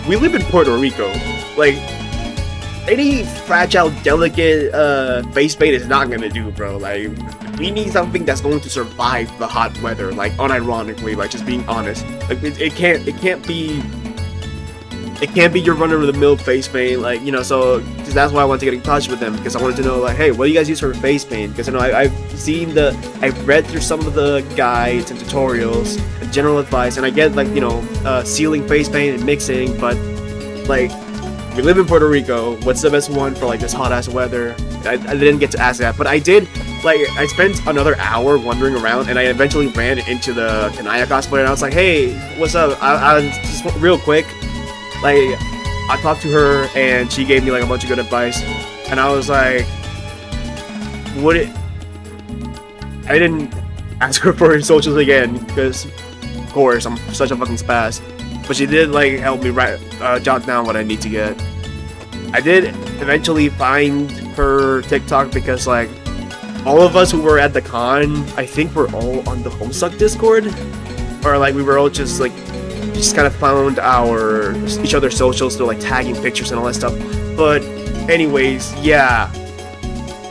We live in Puerto Rico. Like, any fragile, delicate face paint is not gonna do, bro. Like, we need something that's going to survive the hot weather, like unironically, like just being honest. Like it can't be your run-of-the-mill face paint, like, you know. So that's why I wanted to get in touch with them, because I wanted to know, like, hey, what do you guys use for face paint? Because, you know, I've read through some of the guides and tutorials and general advice, and I get, like, you know, sealing face paint and mixing, but like, we live in Puerto Rico, what's the best one for like this hot ass weather? I didn't get to ask that, but I did. Like, I spent another hour wandering around, and I eventually ran into the Kanaya cosplayer, and I was like, hey, what's up? I just real quick, like, I talked to her, and she gave me like a bunch of good advice, and I was like, I didn't ask her for her socials again, because of course I'm such a fucking spaz, but she did like help me jot down what I need to get. I did eventually find her TikTok, because like all of us who were at the con, I think we're all on the Homestuck Discord, or like we were all just kind of found each other's socials through like tagging pictures and all that stuff. But anyways, yeah,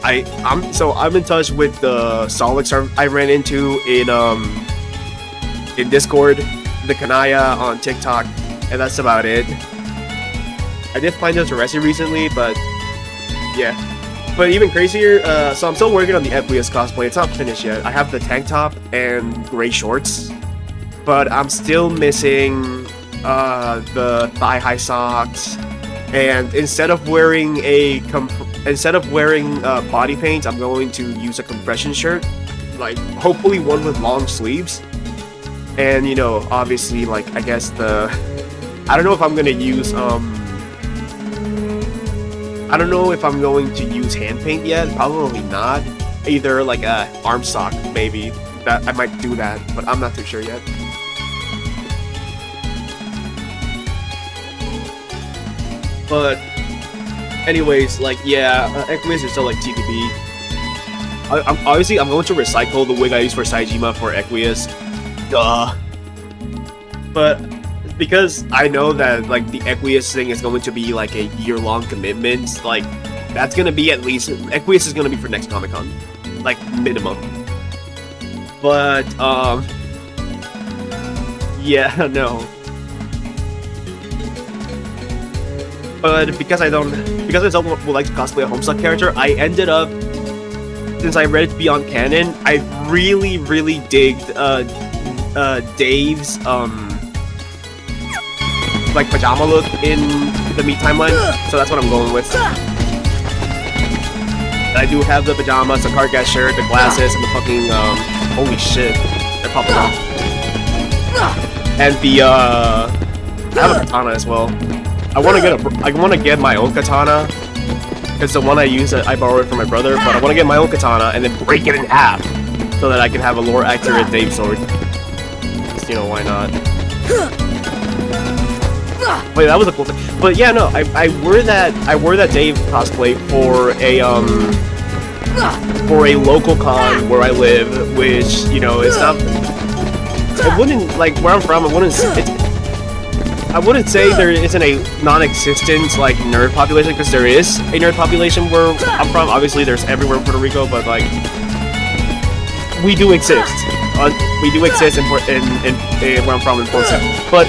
I'm in touch with the Solix I ran into in Discord, the Kanaya on TikTok, and that's about it. I did find out Teresi recently, but yeah. But even crazier, so I'm still working on the Equius cosplay. It's not finished yet. I have the tank top and gray shorts, but I'm still missing the thigh-high socks. And instead of wearing body paint, I'm going to use a compression shirt, like hopefully one with long sleeves. And you know, obviously, like I guess I don't know if I'm gonna use I don't know if I'm going to use hand paint yet. Probably not. Either like a arm sock, maybe. That I might do that, but I'm not too sure yet. But anyways, like, yeah, Equius is still like TBD. I'm going to recycle the wig I used for Saejima for Equius. Duh. But because I know that like the Equius thing is going to be like a year-long commitment, like that's gonna be at least Equius is gonna be for next Comic-Con, like minimum. But yeah, no. But because I don't would like to cosplay a Homestuck character, I ended up, since I read it to be on canon, I really digged Dave's like pajama look in the Meat timeline, so that's what I'm going with. I do have the pajamas, the Carcass shirt, the glasses, and the fucking holy shit, they're popping off. And the I have a katana as well. I want to get my own katana, because the one I use I borrowed from my brother, but I want to get my own katana and then break it in half so that I can have a lore accurate Dave sword. Just, you know, why not? Wait, that was a cool thing. But yeah, no, I wore that Dave cosplay for a local con where I live, which, you know, it's not. It wouldn't, like, where I'm from, I wouldn't say there isn't a non-existent like nerd population, because there is a nerd population where I'm from. Obviously, there's everywhere in Puerto Rico, but like we do exist. We do exist in where I'm from in Ponce. But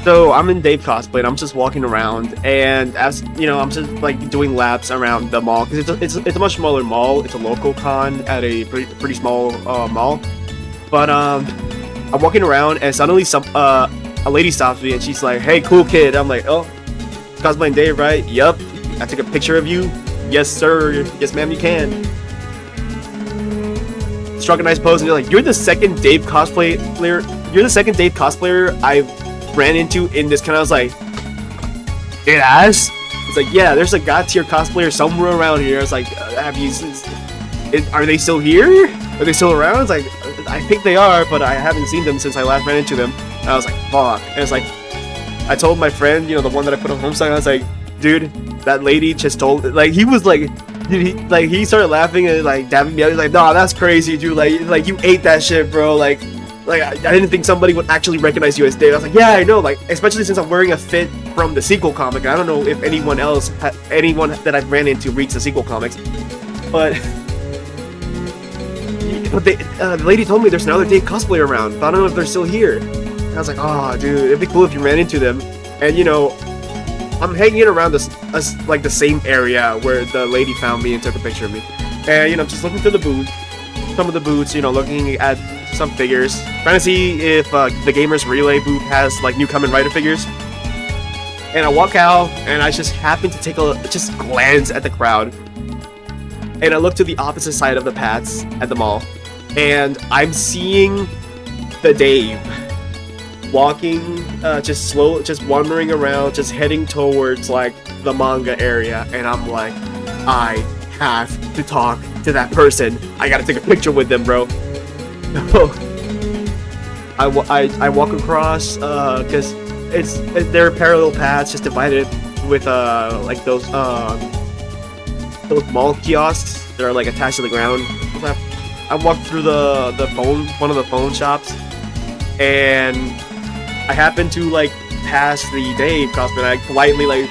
so I'm in Dave cosplay, and I'm just walking around, and as you know, I'm just like doing laps around the mall, because it's a much smaller mall. It's a local con at a pretty small mall. But I'm walking around, and suddenly a lady stops me, and she's like, "Hey, cool kid." I'm like, "Oh, cosplaying Dave, right?" "Yup." "I took a picture of you." "Yes, sir." "Yes, ma'am, you can." Struck a nice pose, and you're like, "You're the second Dave cosplayer. You're the second Dave cosplayer I've ran into in this." Kind of was like, "It has?" It's like, "Yeah, there's a god tier cosplayer somewhere around here." I was like, "Are they still here? Are they still around?" It's like, "I think they are, but I haven't seen them since I last ran into them." And I was like, "Fuck." And it's like, I told my friend, you know, the one that I put on Homestuck, I was like, "Dude, that lady just told," like, he was like, dude, he started laughing and like dabbing me out. He's like, "Nah, that's crazy, dude. Like you ate that shit, bro. Like I didn't think somebody would actually recognize you as Dave." I was like, "Yeah, I know. Like, especially since I'm wearing a fit from the sequel comic. I don't know if anyone that I've ran into reads the sequel comics, but but the lady told me there's another Dave cosplayer around. But I don't know if they're still here. And I was like, oh, dude, it'd be cool if you ran into them. And you know, I'm hanging around like the same area where the lady found me and took a picture of me. And you know, I'm just looking through the booth, some of the booths, you know, looking at some figures, trying to see if the Gamers Relay booth has like new Kamen Rider figures. And I walk out, and I just happen to just glance at the crowd. And I look to the opposite side of the paths at the mall, and I'm seeing the Dave walking, just wandering around, just heading towards like the manga area. And I'm like, I have to talk to that person. I gotta take a picture with them, bro. I walk across, cause they're parallel paths, just divided with like those mall kiosks that are like attached to the ground. I walked through one of the phone shops, and I happened to like pass the Dave cosplay. And I politely like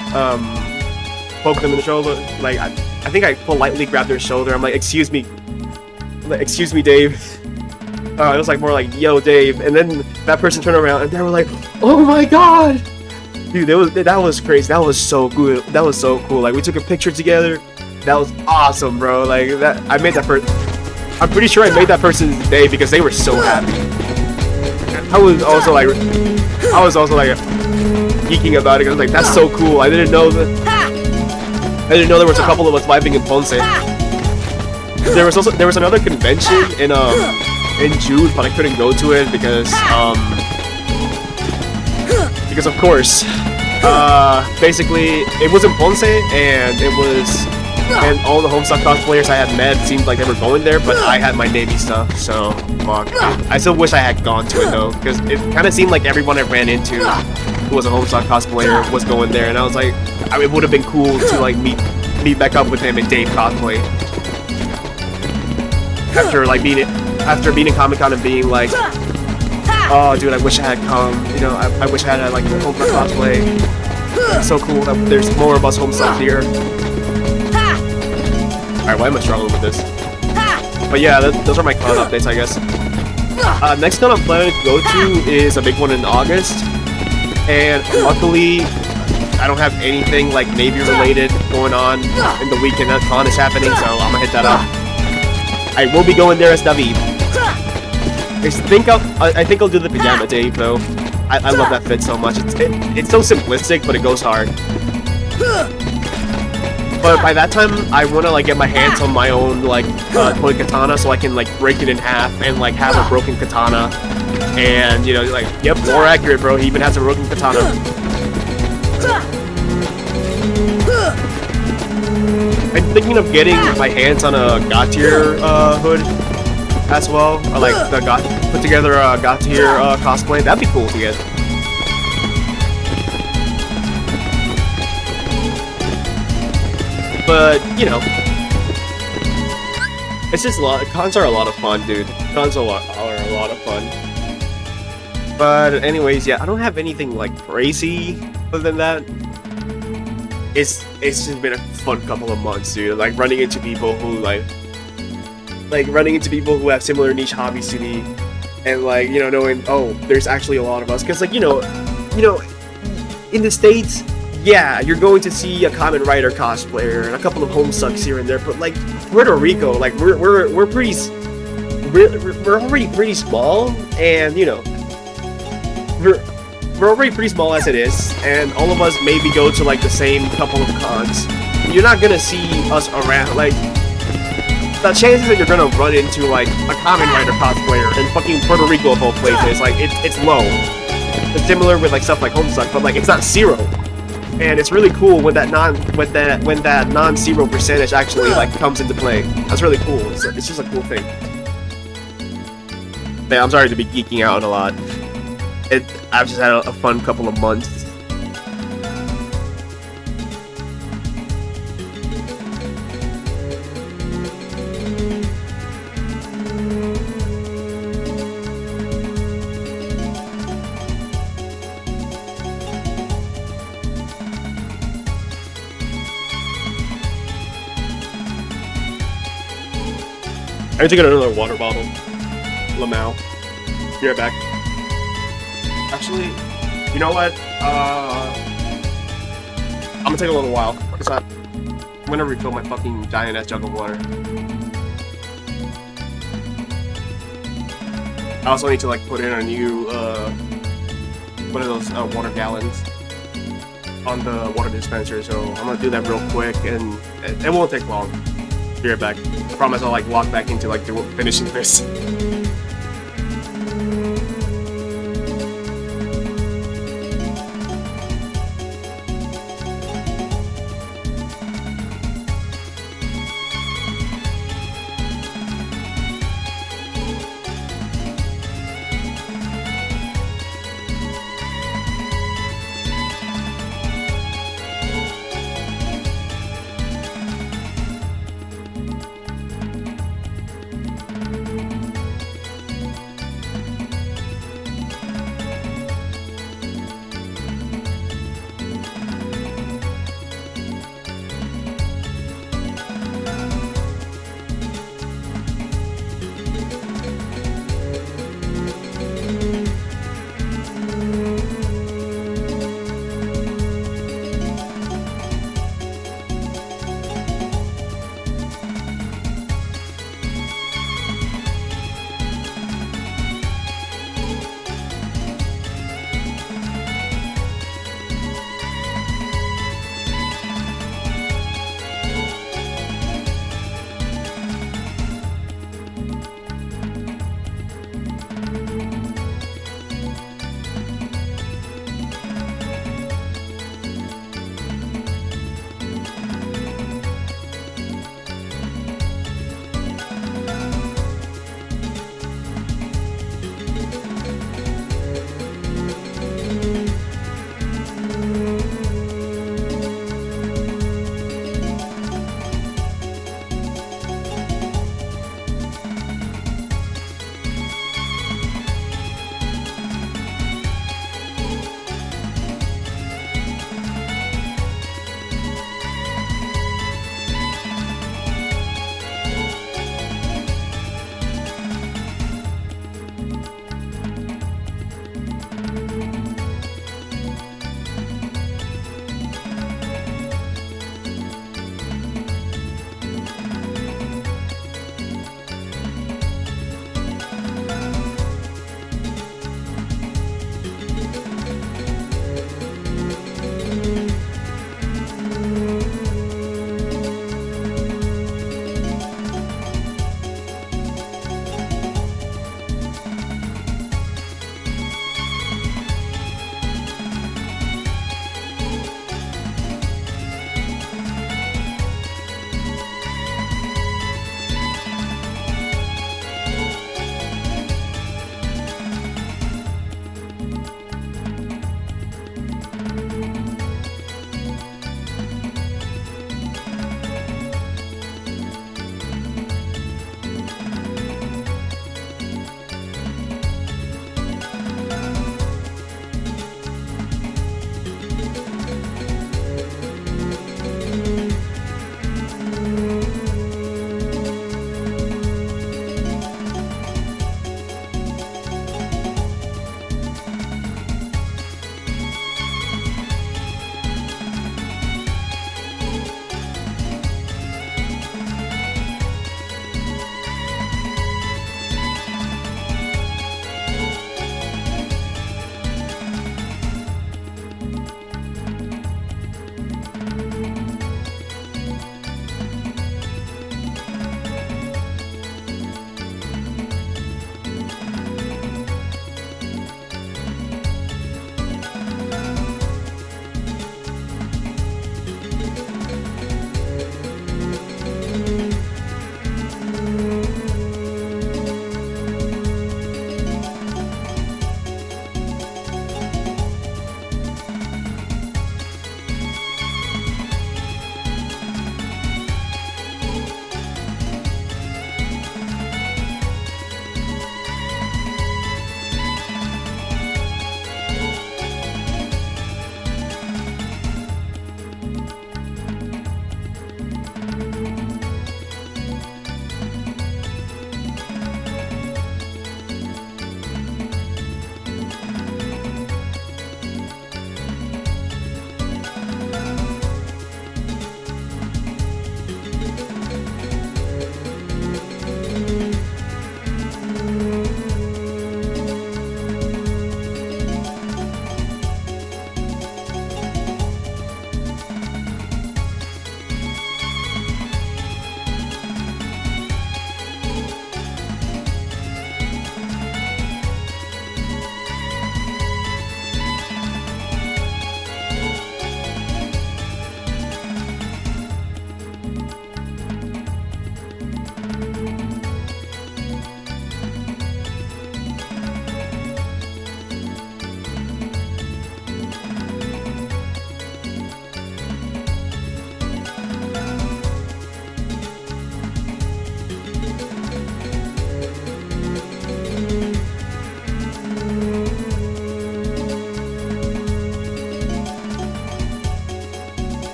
poke them in the shoulder. Like I think I politely grabbed their shoulder. I'm like, excuse me, Dave. It was like more like, yo, Dave. And then that person turned around and they were like, oh my god, dude, that was crazy. That was so good. That was so cool. Like we took a picture together. That was awesome, bro. Like that, I'm pretty sure I made that person's day because they were so happy. I was also like geeking about it. I was like, that's so cool. I didn't know there was a couple of us vibing in Ponce. There was another convention in June, but I couldn't go to it because of course, basically it was in Ponce, and all the Homestuck cosplayers I had met seemed like they were going there, but I had my Navy stuff, so fuck. I still wish I had gone to it though, because it kind of seemed like everyone I ran into who was a Homestuck cosplayer was going there, and I was like, it would have been cool to like meet back up with him in Dave cosplay. After being in Comic-Con and being like, oh dude, I wish I had come, you know, I wish I had like the Homestuck cosplay. It's so cool that there's more of us Homestuck here. Alright, why am I struggling with this? But yeah, those are my con updates, I guess. Next con I'm planning to go to is a big one in August. And luckily, I don't have anything like Navy related going on in the weekend that con is happening, so I'm gonna hit that up. I will be going there as David. I think I'll do the pajama Dave though. I love that fit so much. It's so simplistic, but it goes hard. But by that time, I want to like get my hands on my own like toy katana, so I can like break it in half and like have a broken katana. And you know, like, yep, more accurate, bro. He even has a broken katana. I'm thinking of getting my hands on a Gautier hood as well, or like put together a Gautier cosplay. That'd be cool to get. But you know, it's just cons are a lot of fun, dude. Cons are a lot of fun. But anyways, yeah, I don't have anything like crazy other than that. It's just been a fun couple of months, dude. Like running into people who have similar niche hobbies to me, and like, you know, knowing, oh, there's actually a lot of us. Cause like, you know, in the States, yeah, you're going to see a Kamen Rider cosplayer and a couple of Homestucks here and there, but like Puerto Rico, like we're already pretty small, and you know, we're already pretty small as it is, and all of us maybe go to like the same couple of cons. You're not gonna see us around. Like the chances that you're gonna run into like a Kamen Rider cosplayer in fucking Puerto Rico of all places, like it's low. It's similar with like stuff like Homestuck, but like it's not zero. And it's really cool when that non-zero percentage actually like comes into play. That's really cool. It's just a cool thing. Man, I'm sorry to be geeking out a lot. I've just had a fun couple of months. I need to get another water bottle. Lamau. Be right back. Actually, you know what? I'm gonna take a little while. Because I'm gonna refill my fucking giant ass jug of water. I also need to like put in a new one of those water gallons on the water dispenser, so I'm gonna do that real quick, and it won't take long. Be right back. I promise I'll like walk back into like finishing this.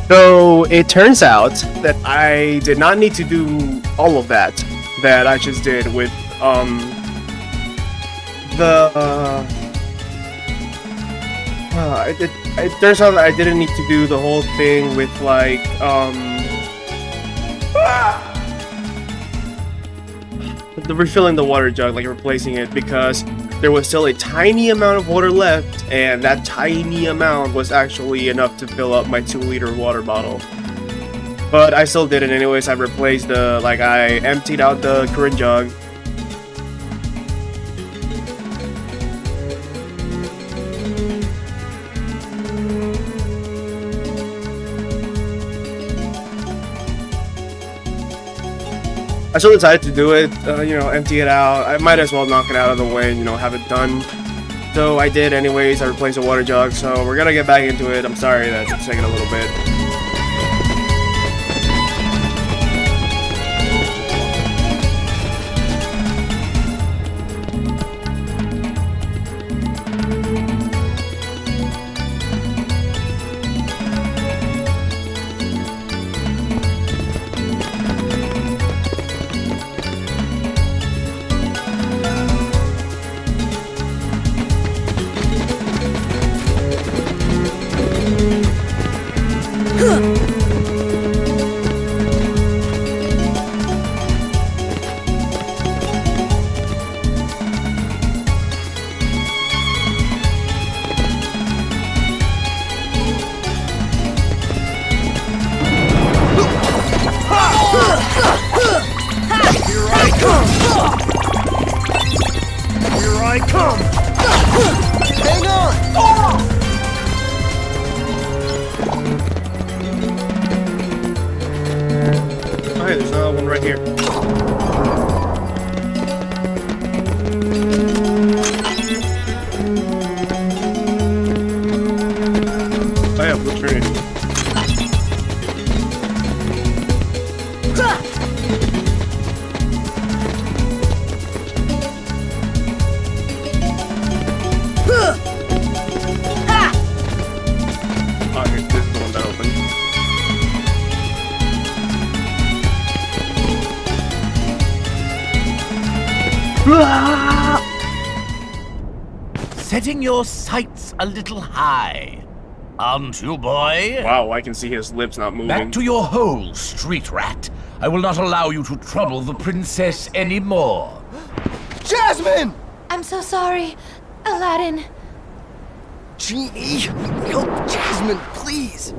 So it turns out that I did not need to do all of that I just did with it turns out that I didn't need to do the whole thing with like the refilling the water jug, like replacing it, because there was still a tiny amount of water left, and that tiny amount was actually enough to fill up my 2-liter water bottle. But I still did it anyways. I replaced I emptied out the current jug. I still decided to do it, empty it out. I might as well knock it out of the way and, have it done. So I did anyways. I replaced the water jug, so we're gonna get back into it. I'm sorry that it's taking a little bit. There's another one right here. I have returned. Okay, this is the one that opened. Setting your sights a little high, aren't you, boy? Wow, I can see his lips not moving. Back to your hole, street rat. I will not allow you to trouble the princess anymore. Jasmine! I'm so sorry, Aladdin. Genie, help Jasmine, please.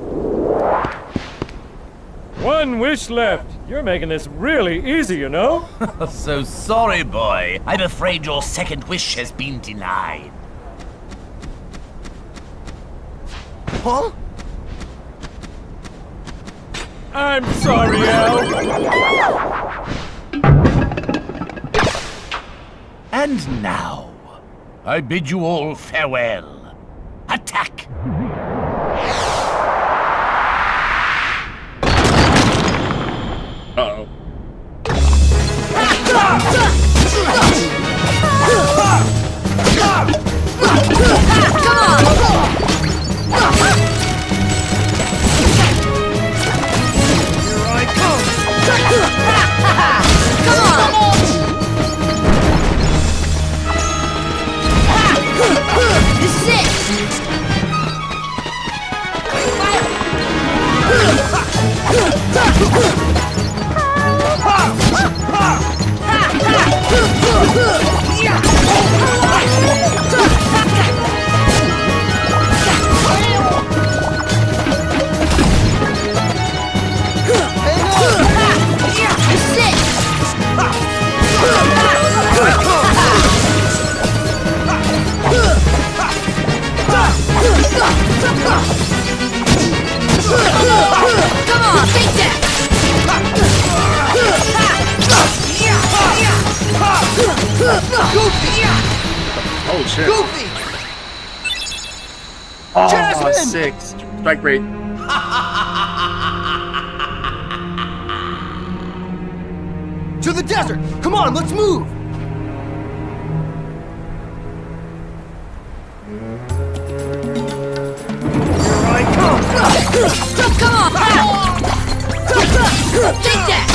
One wish left. You're making this really easy, you know? So sorry, boy. I'm afraid your second wish has been denied. Huh? I'm sorry, Al. And now, I bid you all farewell. Attack! Uh-oh. This is it! Come on, take that! Oh shit. Goofy! Oh, Jasmine! 6. Strike rate. To the desert! Come on, let's move! Come on! Take that!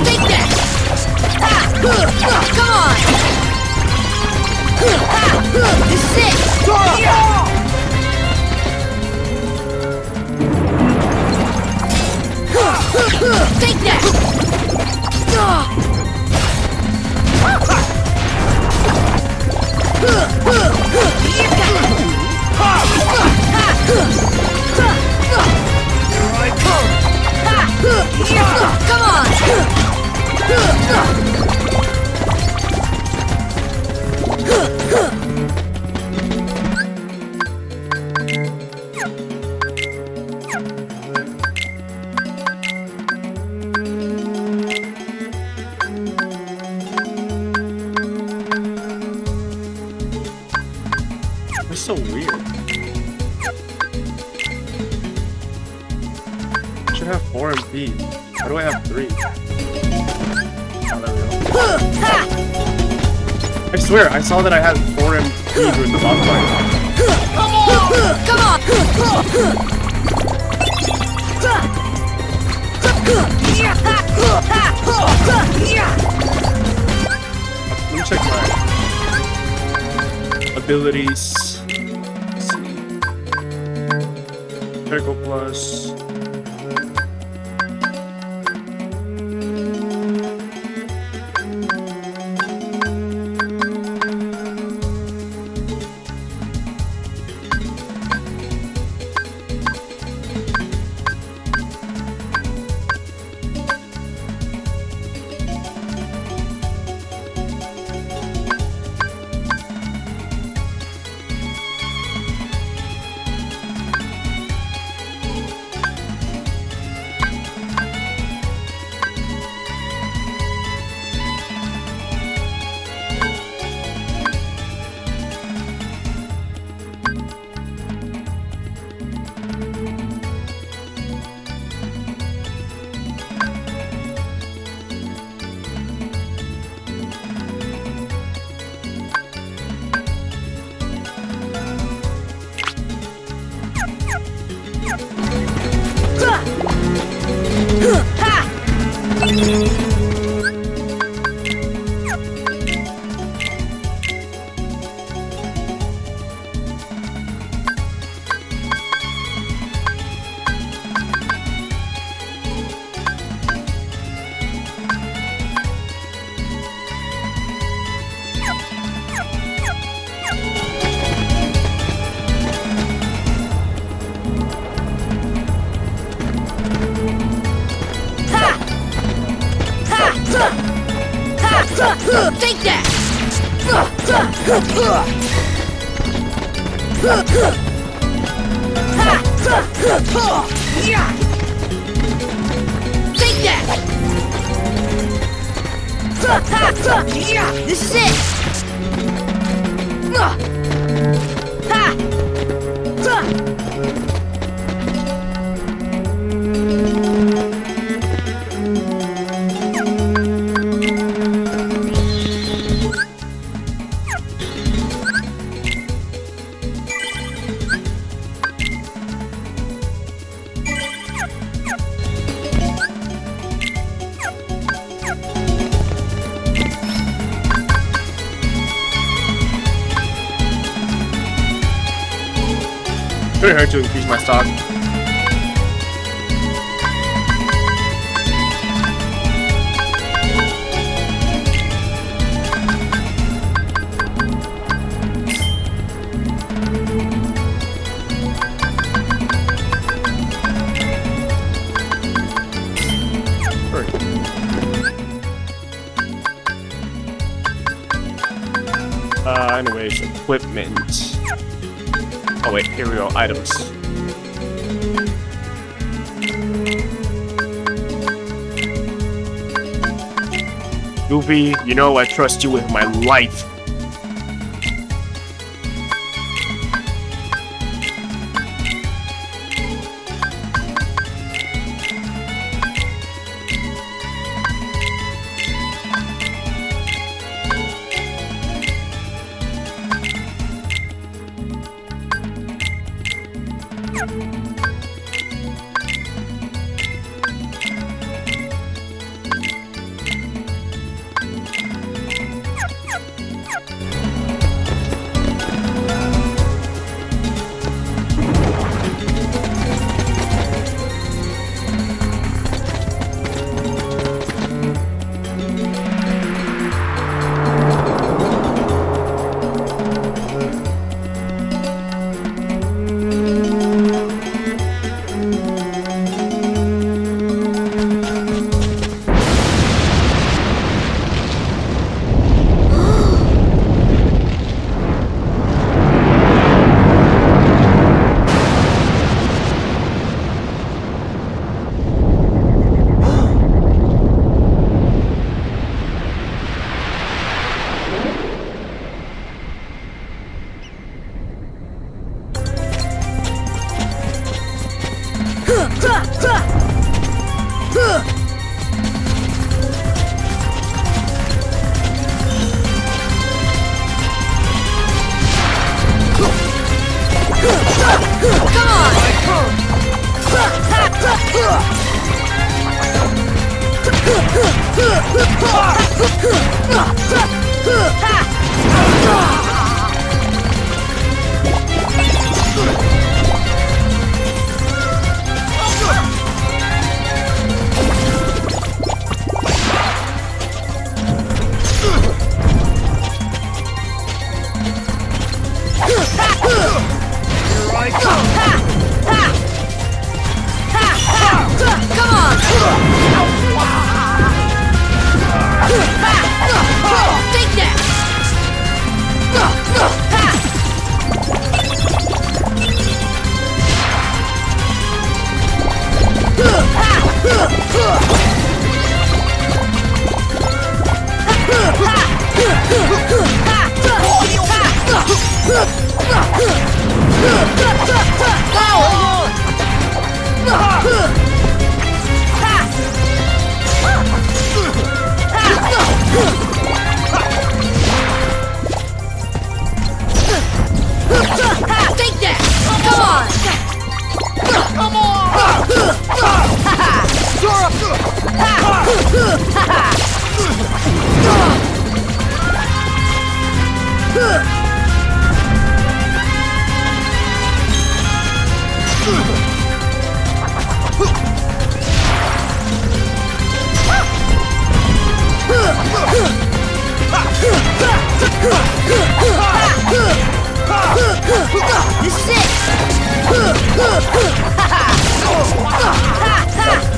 Take that! Ha! Come on! Ha! This is it! Take that! Come on! That's so weird. I should have 4 MP. Why do I have 3? Oh, there we go. I swear, I saw that I had 4 MP during the boss fight. Come on! Let me check my abilities. Let's see. Critical plus. Take that! Take that! This is it! Very hard to increase my stock. Anyways, equipment. Oh wait, here we go, items. Goofy, you know I trust you with my life. Take that! Come on! Come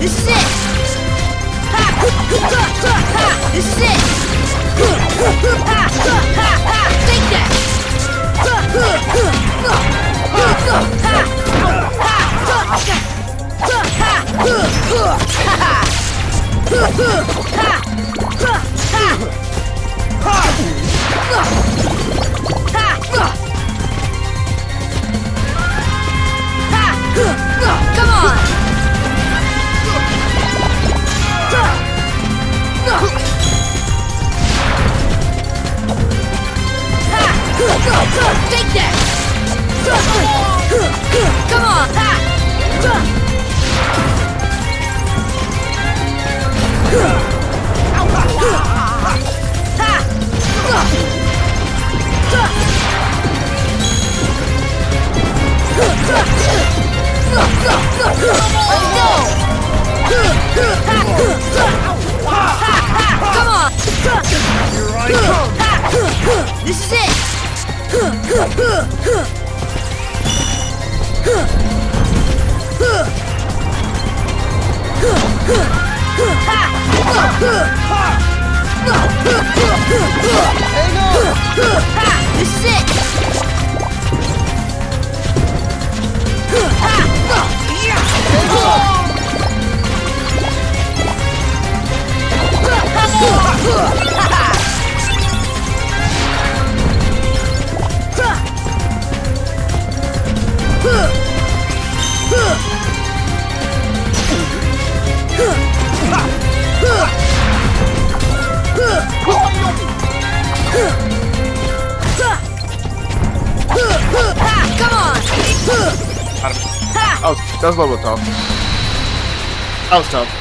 This is it! This is it! This is it! Take that! Come on! Take that! Come on! Come on! Here I come! This is it! Hang on! This is it! Come on! That was a little bit tough. That was tough.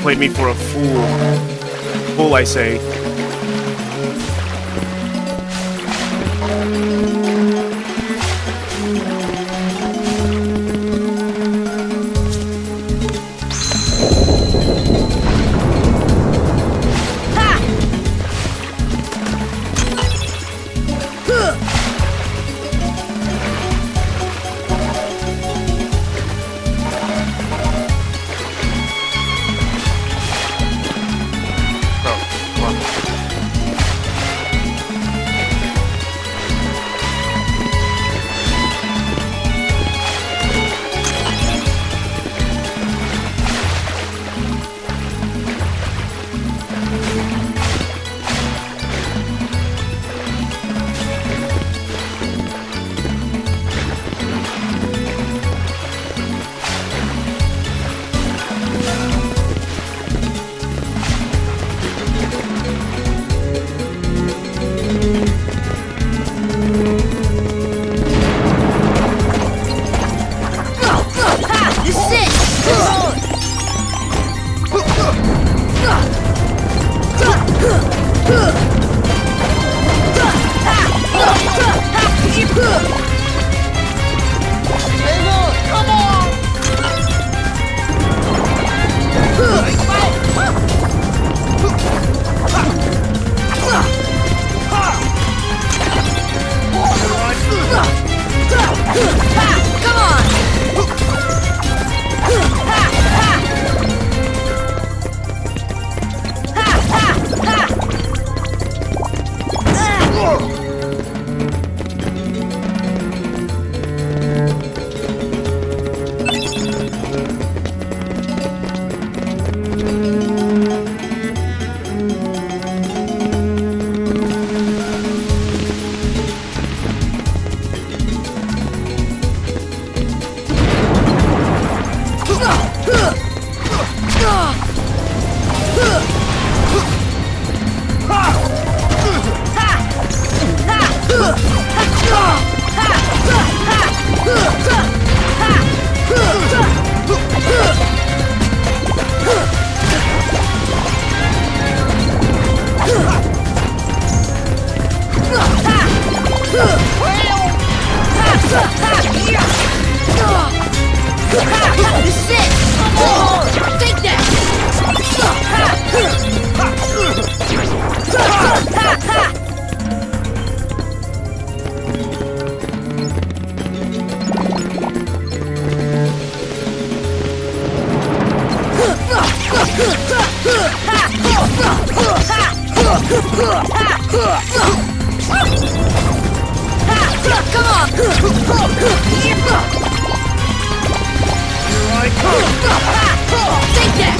Played me for a fool. Fool, I say. This is it! Take that! Come on! Here I come! Take that!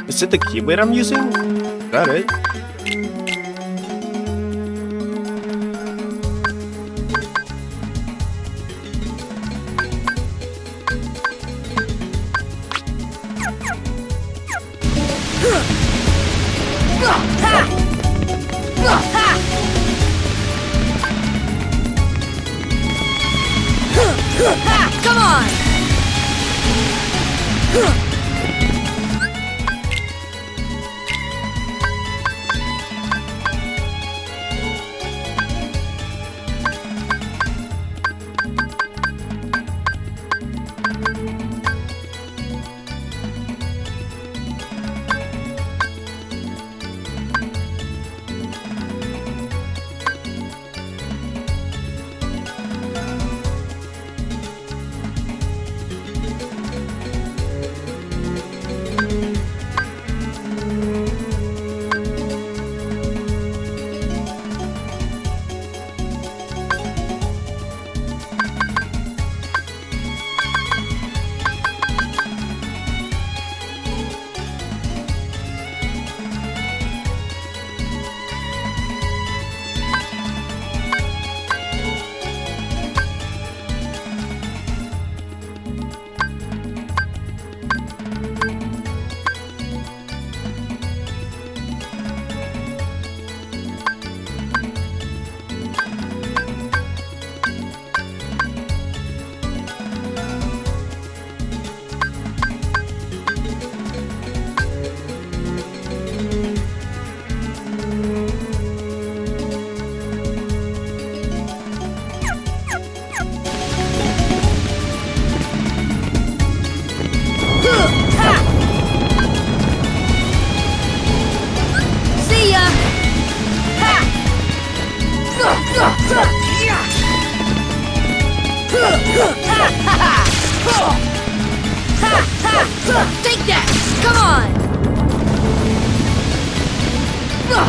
Is it the Keyblade I'm using? Is that it? Come on! See ya! Take that! Come on! Come on!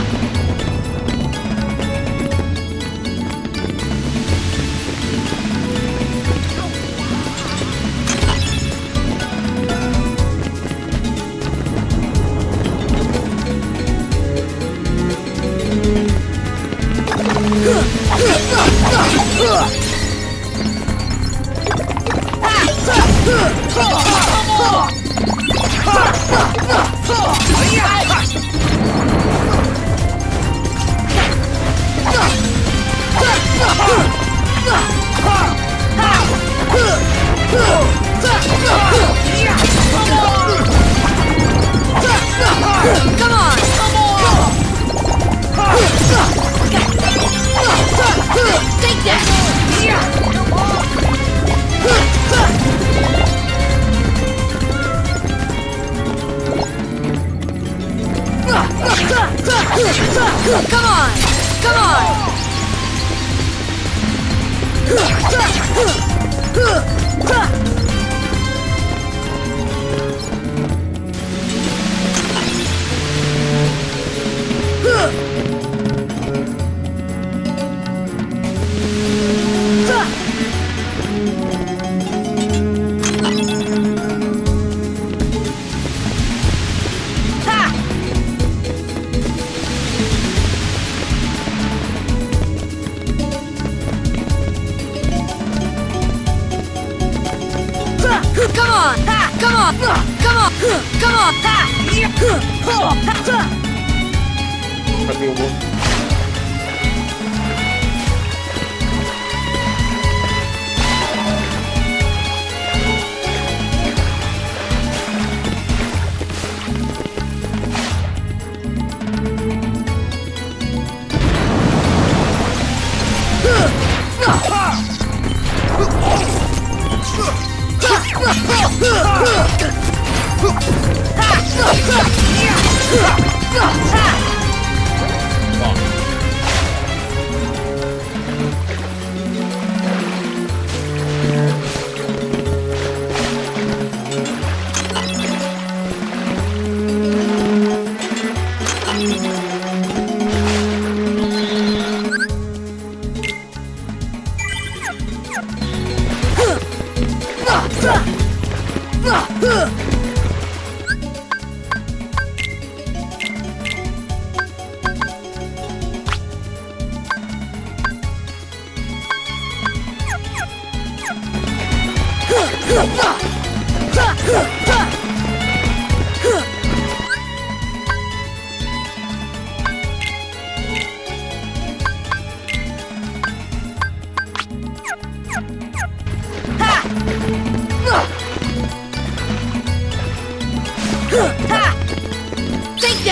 Take that! Come on! Come on! Come on! Ha! I mean, well, Take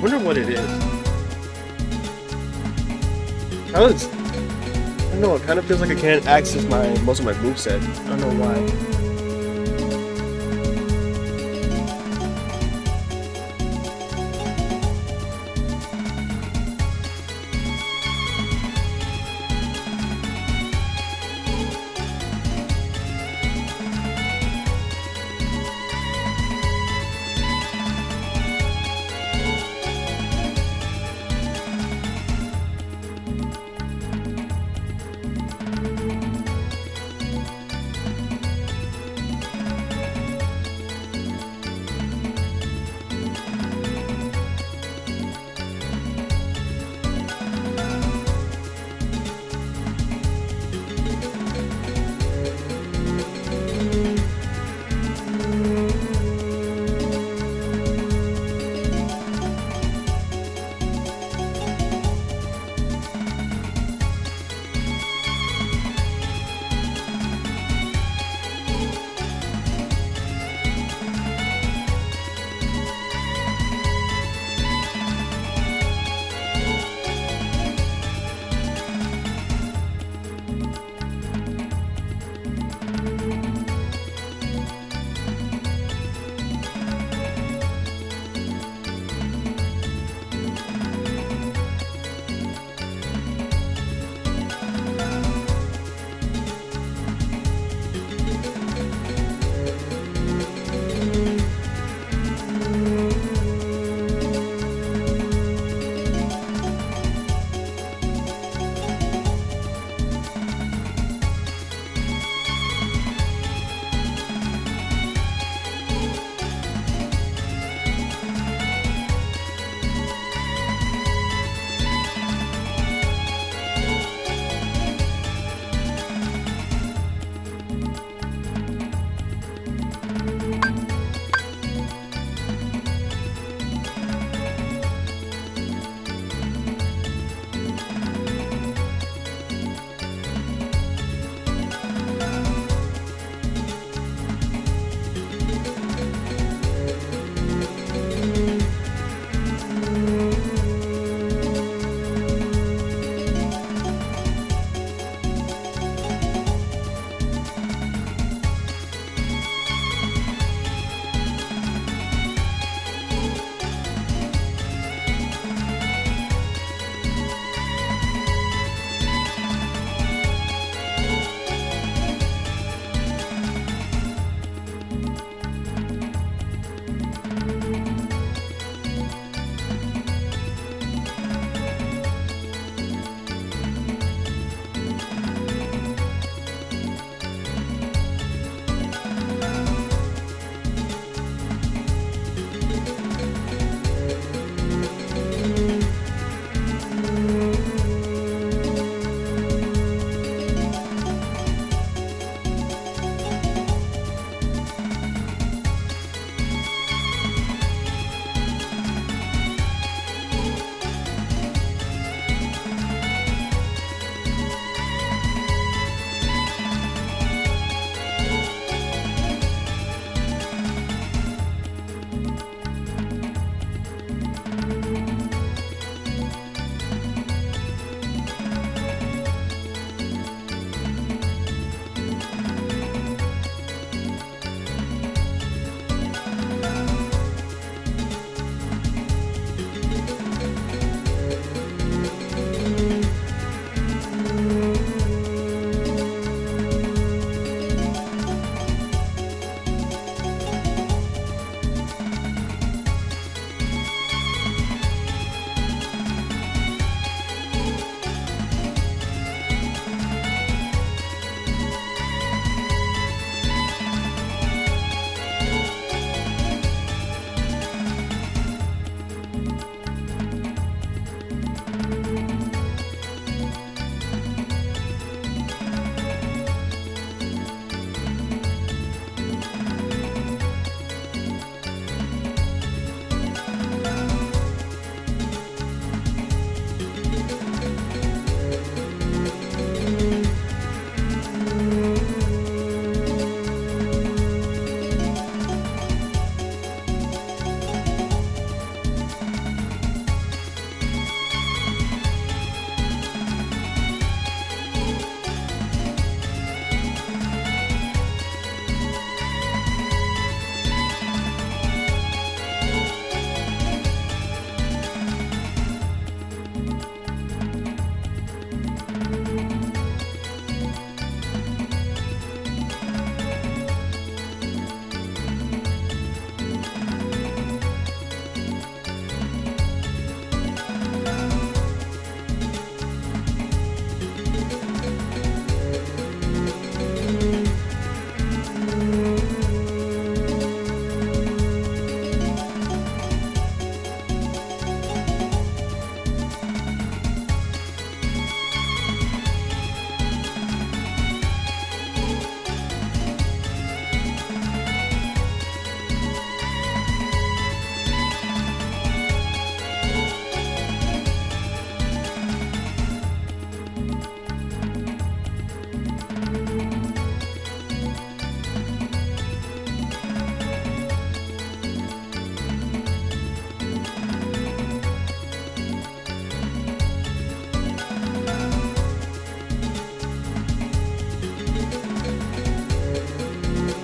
wonder what it is. I don't know, it kind of feels like I can't access most of my moveset. I don't know why.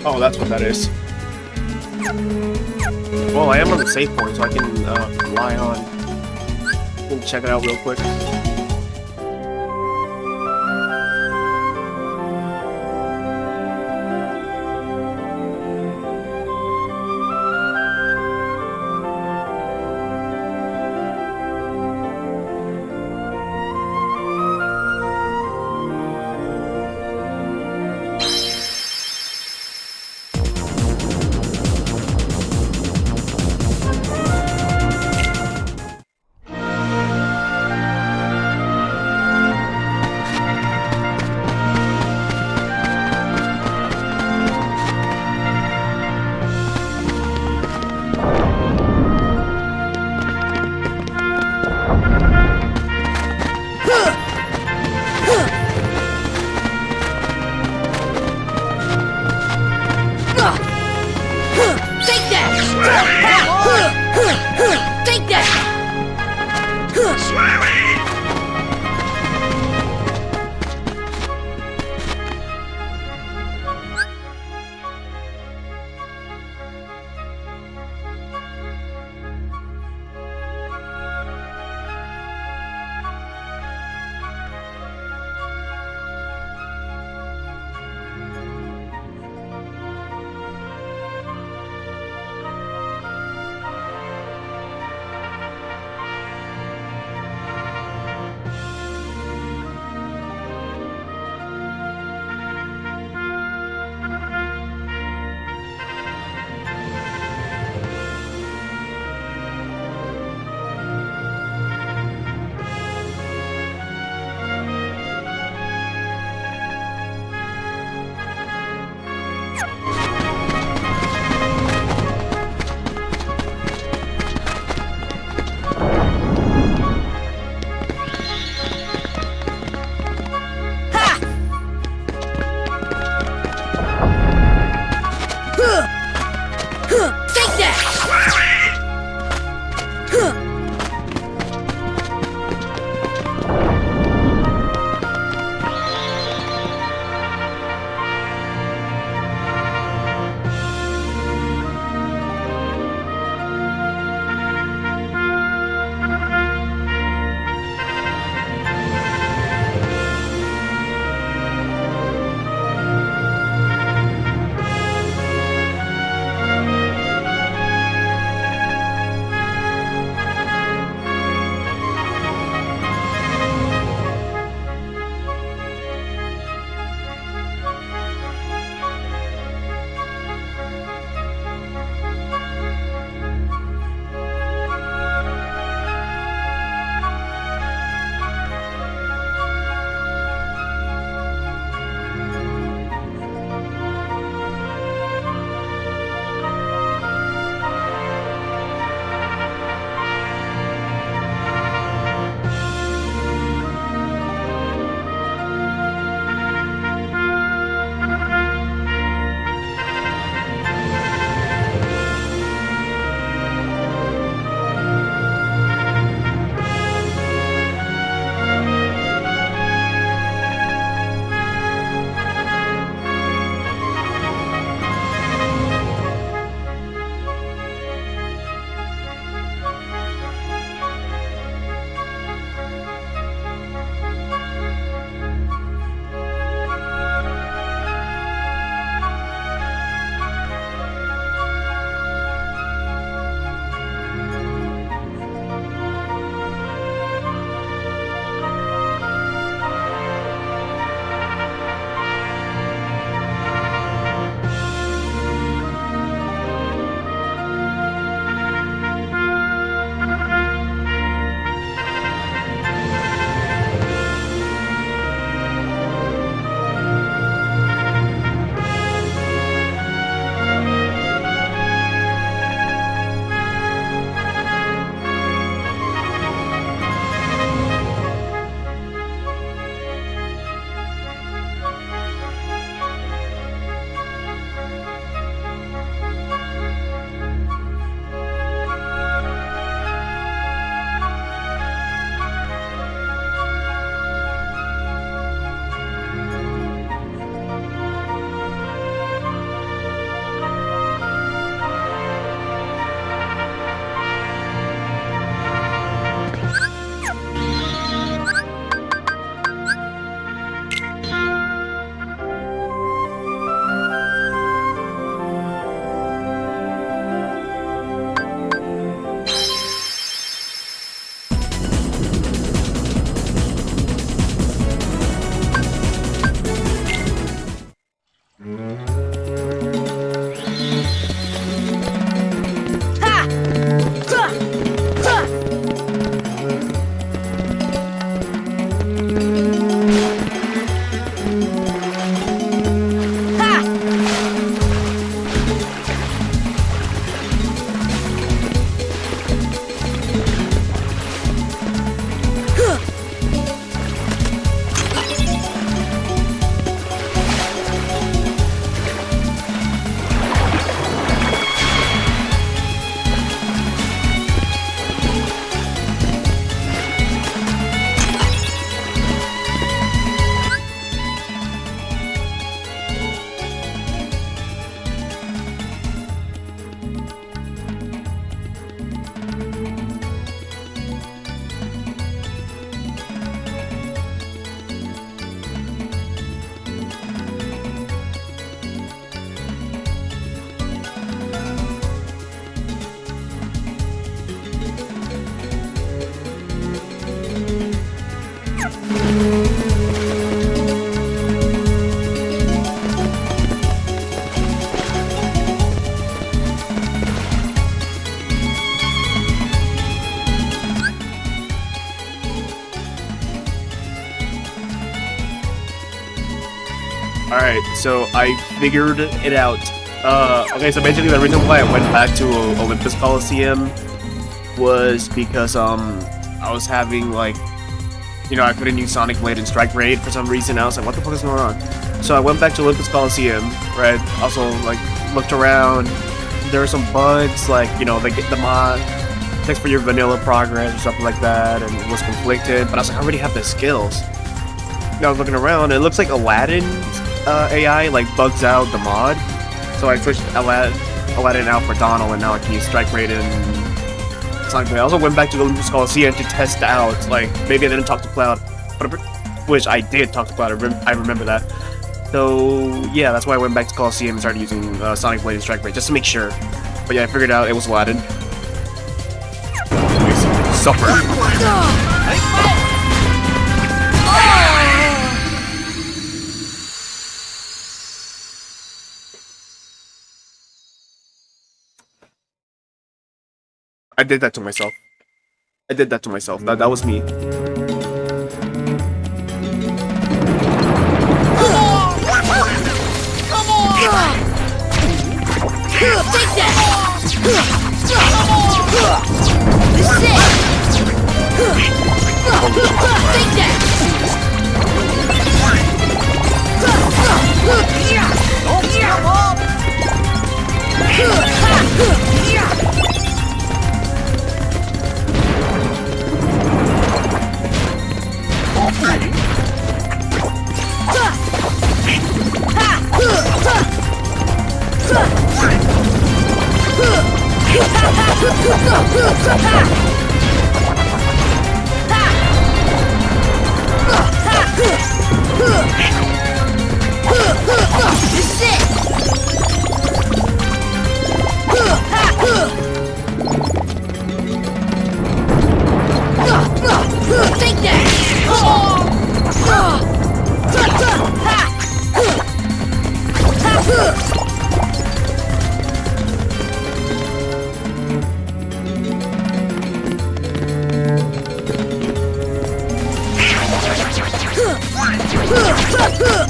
Oh, that's what that is. Well, I am on the save point, so I can fly on. Let me check it out real quick. Alright, so I figured it out. Okay, so basically the reason why I went back to Olympus Coliseum was because, I was having, like, you know, I couldn't use Sonic Blade and Strike Raid for some reason. I was like, what the fuck is going on? So I went back to Olympus Coliseum, right? Also, like, looked around. There were some bugs, like, you know, the mod text for your vanilla progress or something like that, and it was conflicted, but I was like, I already have the skills. And I was looking around, and it looks like Aladdin's AI, like, bugs out the mod. So I switched Aladdin out for Donald, and now I can use Strike Raid and Sonic Blade. I also went back to the Olympus Coliseum to test out, like, maybe I didn't talk to Cloud, which I did talk to Cloud, I remember that. So, yeah, that's why I went back to Coliseum and started using Sonic Blade and Strike Raid, just to make sure. But yeah, I figured out it was Aladdin. Suffer. I did that to myself. I did that to myself. That was me.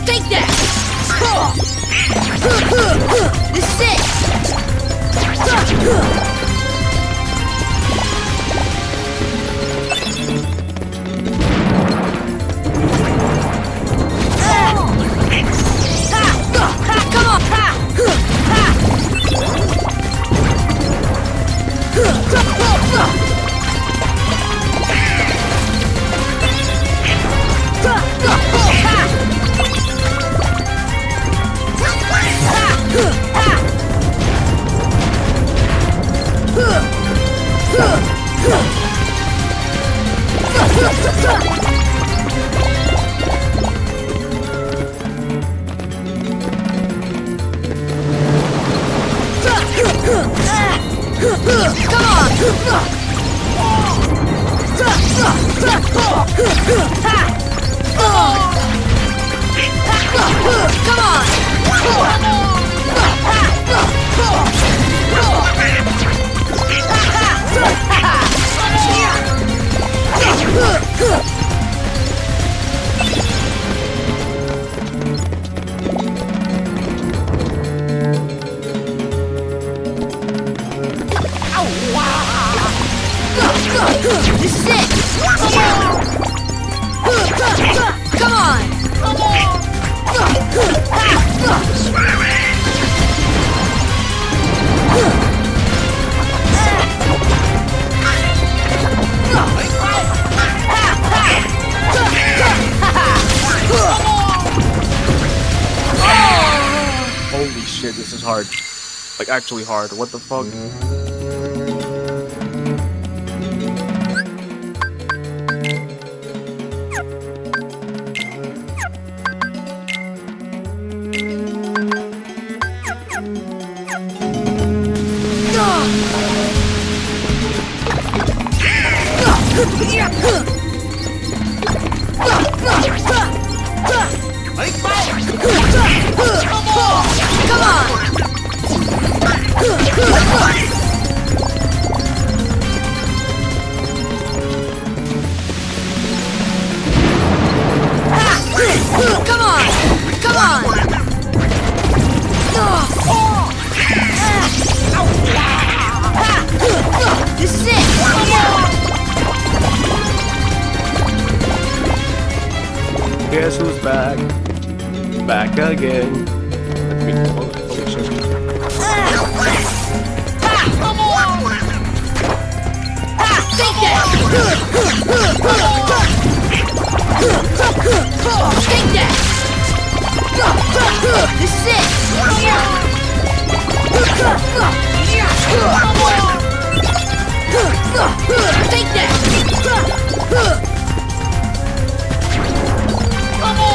Take that! This is it! Take that! This is it! Take that! Take that! This is it! Come on! This is it! Come on! Holy shit, this is hard. Like, actually hard. What the fuck? Come on! Come on! Come on! again. Holy shit. Come on! Take that! Take that! This is it! Take that! Come on!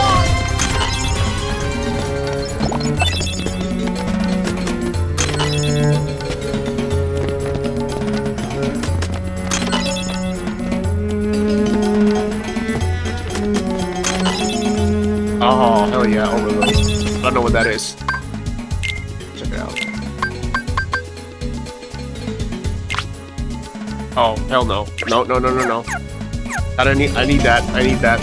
Oh, hell yeah, overload. I don't know what that is. Check it out. Oh, hell no. No. I need that. I need that.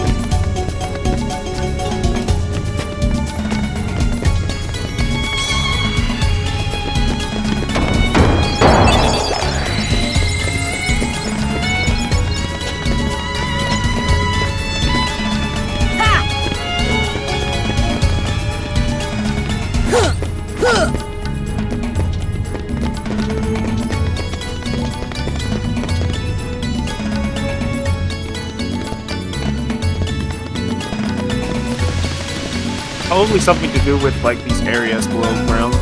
Probably something to do with like these areas below ground.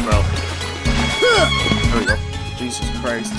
Bro. There we go. Jesus Christ.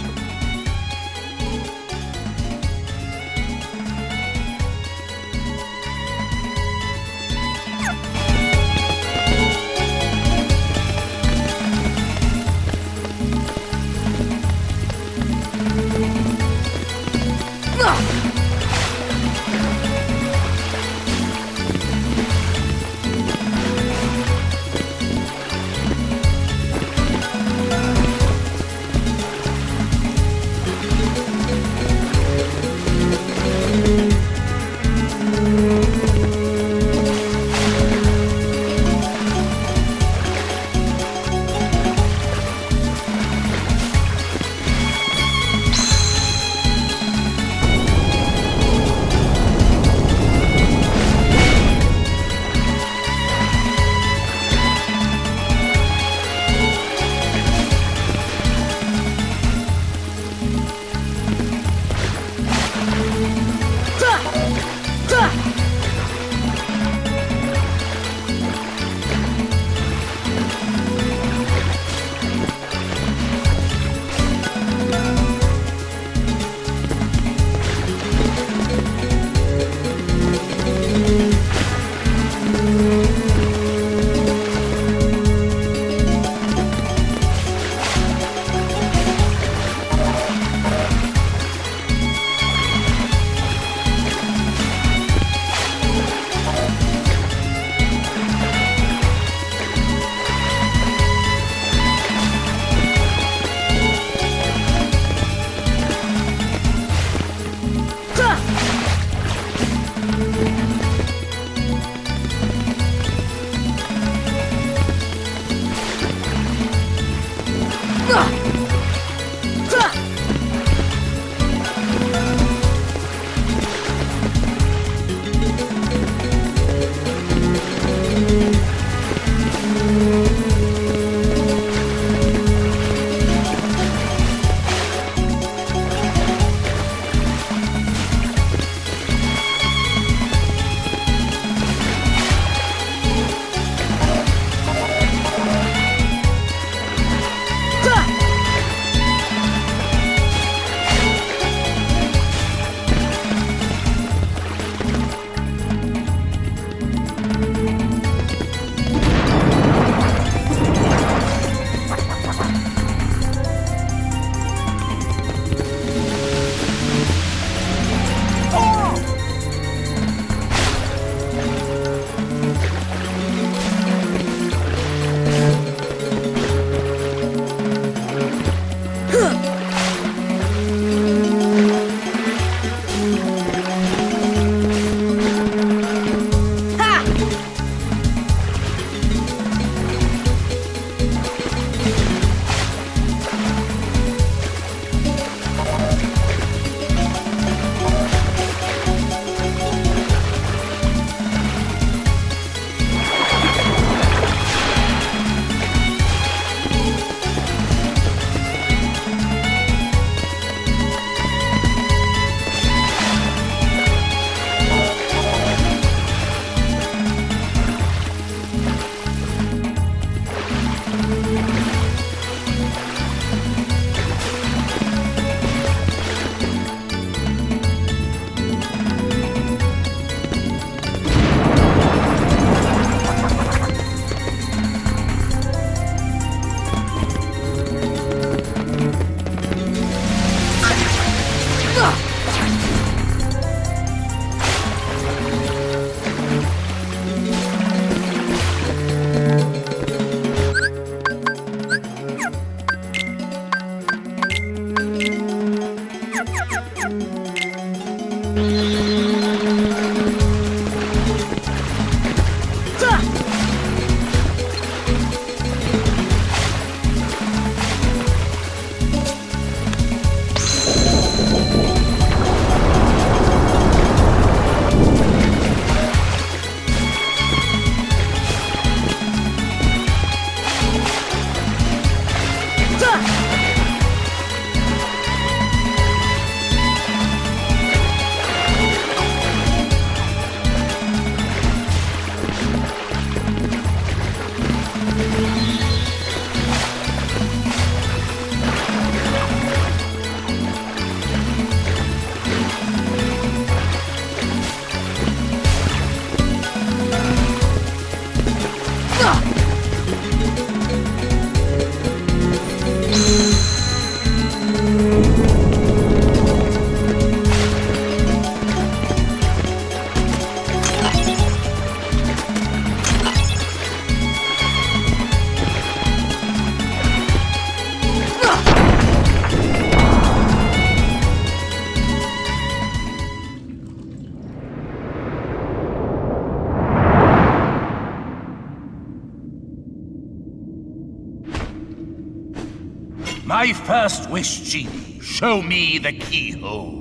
My first wish, genie. Show me the keyhole.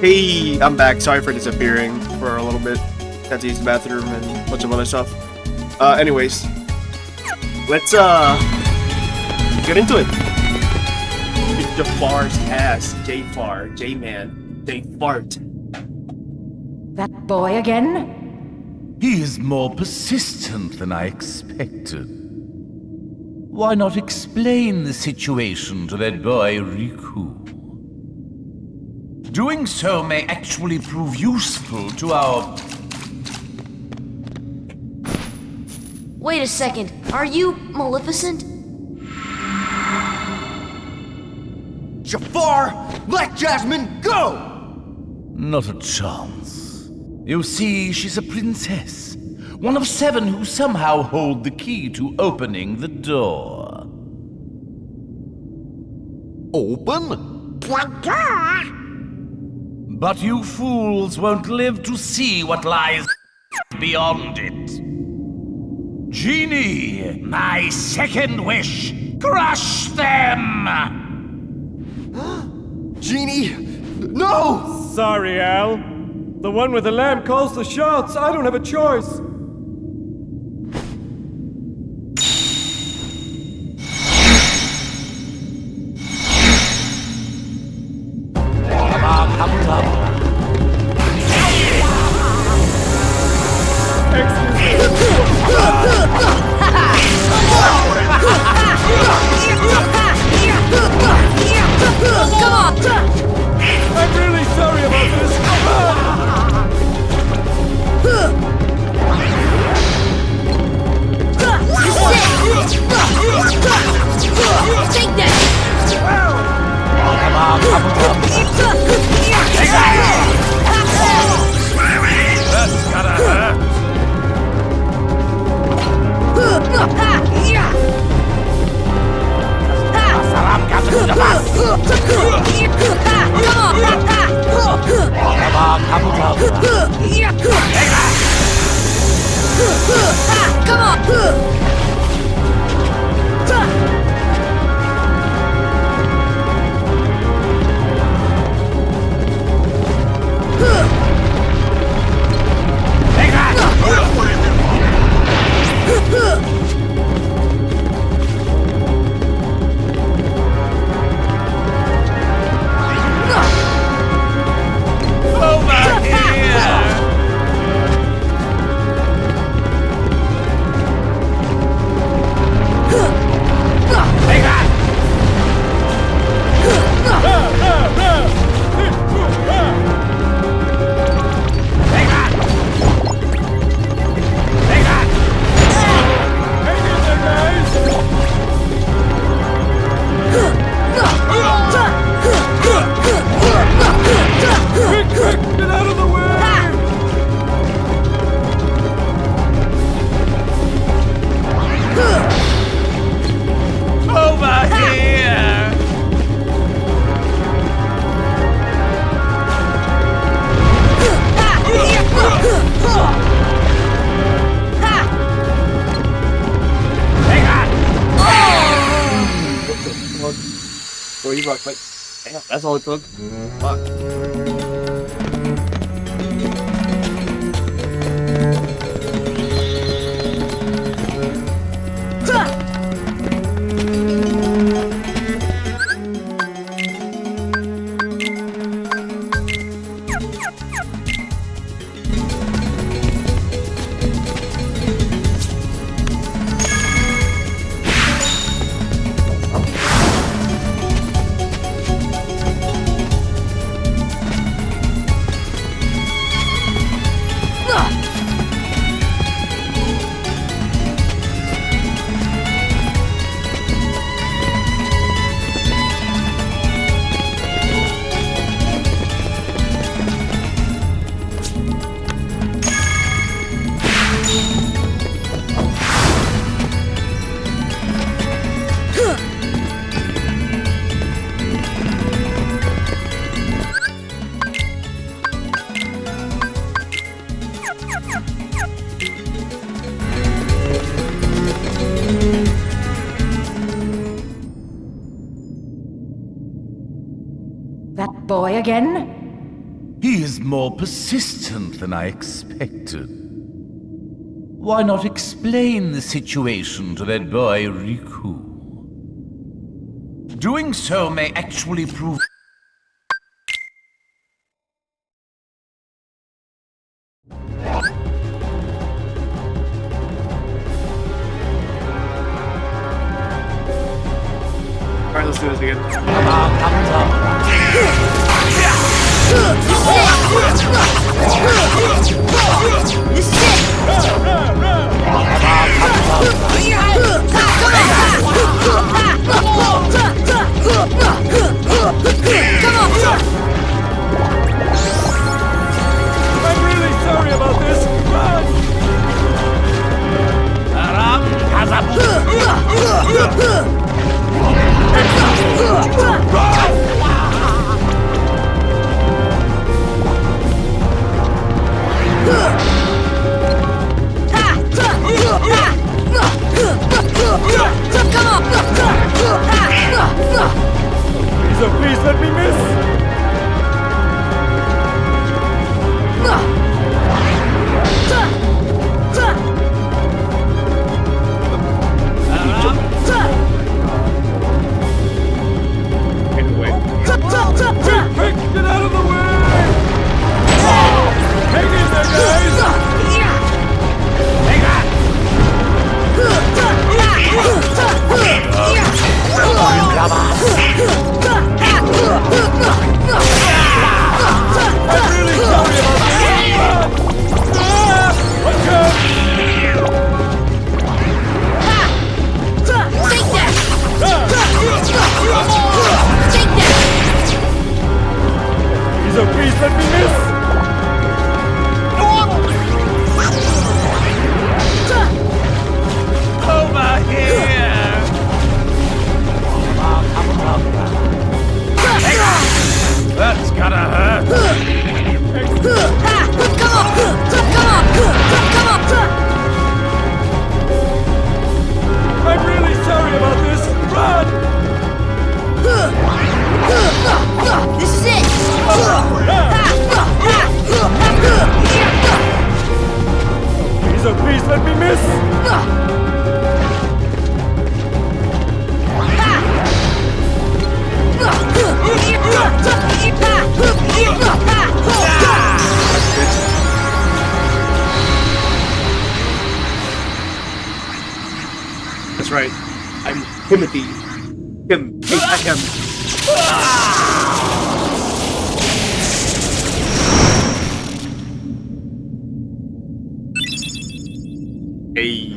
Hey, I'm back. Sorry for disappearing for a little bit. Had to use the bathroom and a bunch of other stuff. Anyways, let's get into it. Kick Jafar's ass, J-Man, they fart. That boy again? He is more persistent than I expected. Why not explain the situation to that boy, Riku? Doing so may actually prove useful to our... Wait a second, are you Maleficent? Jafar, let Jasmine go! Not a chance. You see, she's a princess. One of 7 who somehow hold the key to opening the door. Open? But you fools won't live to see what lies beyond it. Genie, my second wish, crush them! Genie, no! Sorry, Al. The one with the lamp calls the shots. I don't have a choice. Come on! I'm really sorry about this. Take that! That's gotta hurt. Come on! Where you rock, like, damn, that's all it took. Fuck. boy again? He is more persistent than I expected. Why not explain the situation to that boy, Riku? Doing so may actually prove... Alright, let's do this again. This is it! I'm really sorry about this. Run! So please let me miss. Quick, get out of the way! Hang in there, guys! I'm really sorry about this! Watch out! Take that! Take that! So please let me miss! Over here! That's gotta hurt! I'm really sorry about this! Run! This is it! So please let me miss! That's right. I'm Timothy. KH1. Hey.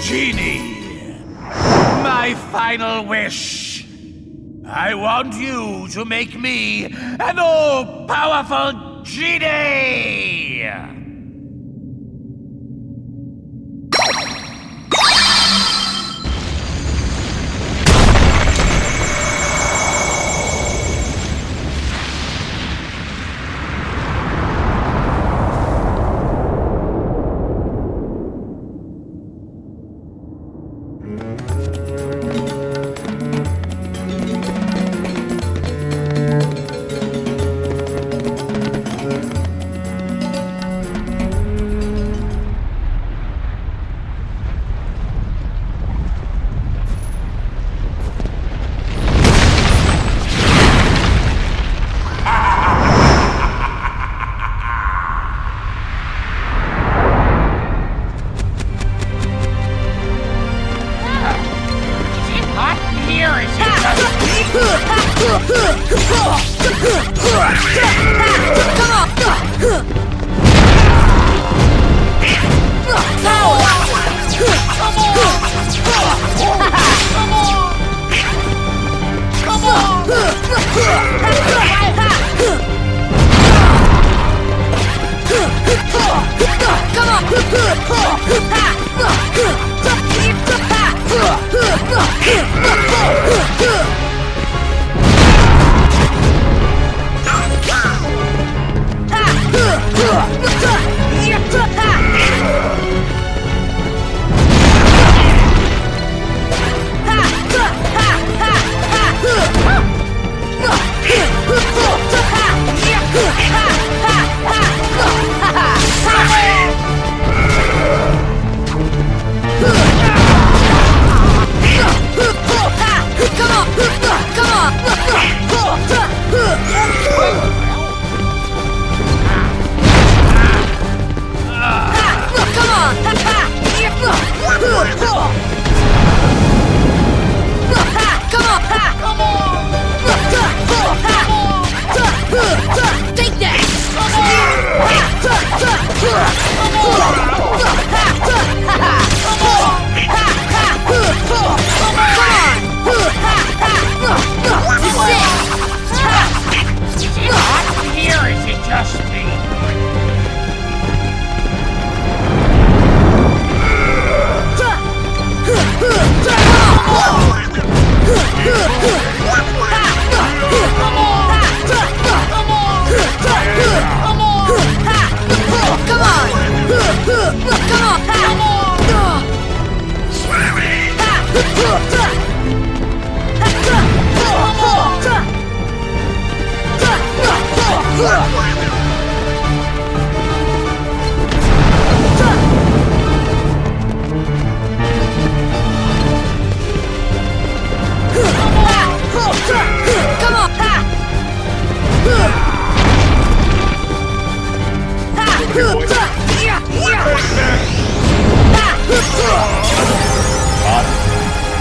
Genie, my final wish. I want you to make me an all-powerful genie!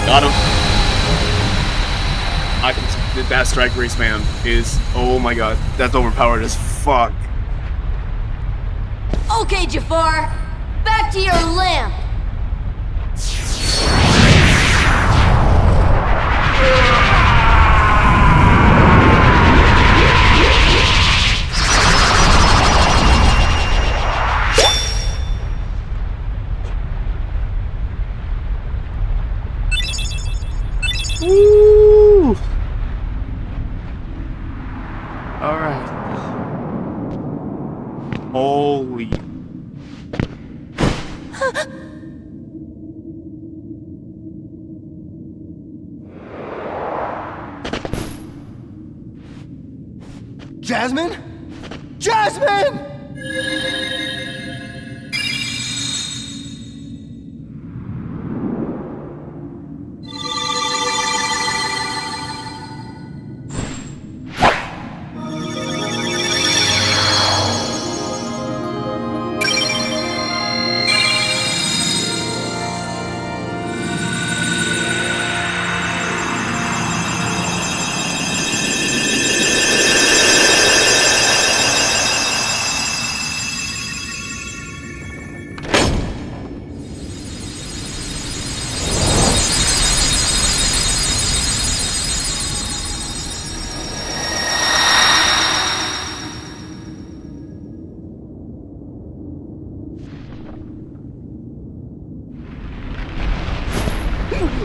Got him. That strike race, man, is, oh my god, that's overpowered as fuck. Okay, Jafar, back to your lamp. Woo! Alright. Holy. Jasmine? Jasmine!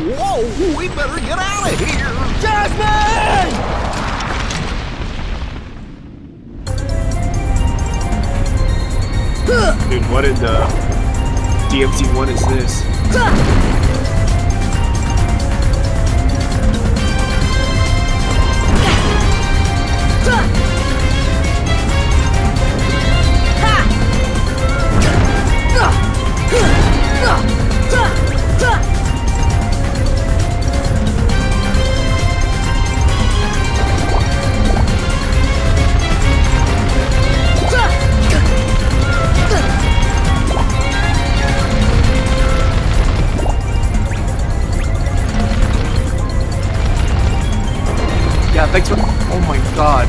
Whoa, we better get out of here! Jasmine! Dude, what in the DMC1 is this? Yeah, thanks for. Oh my god.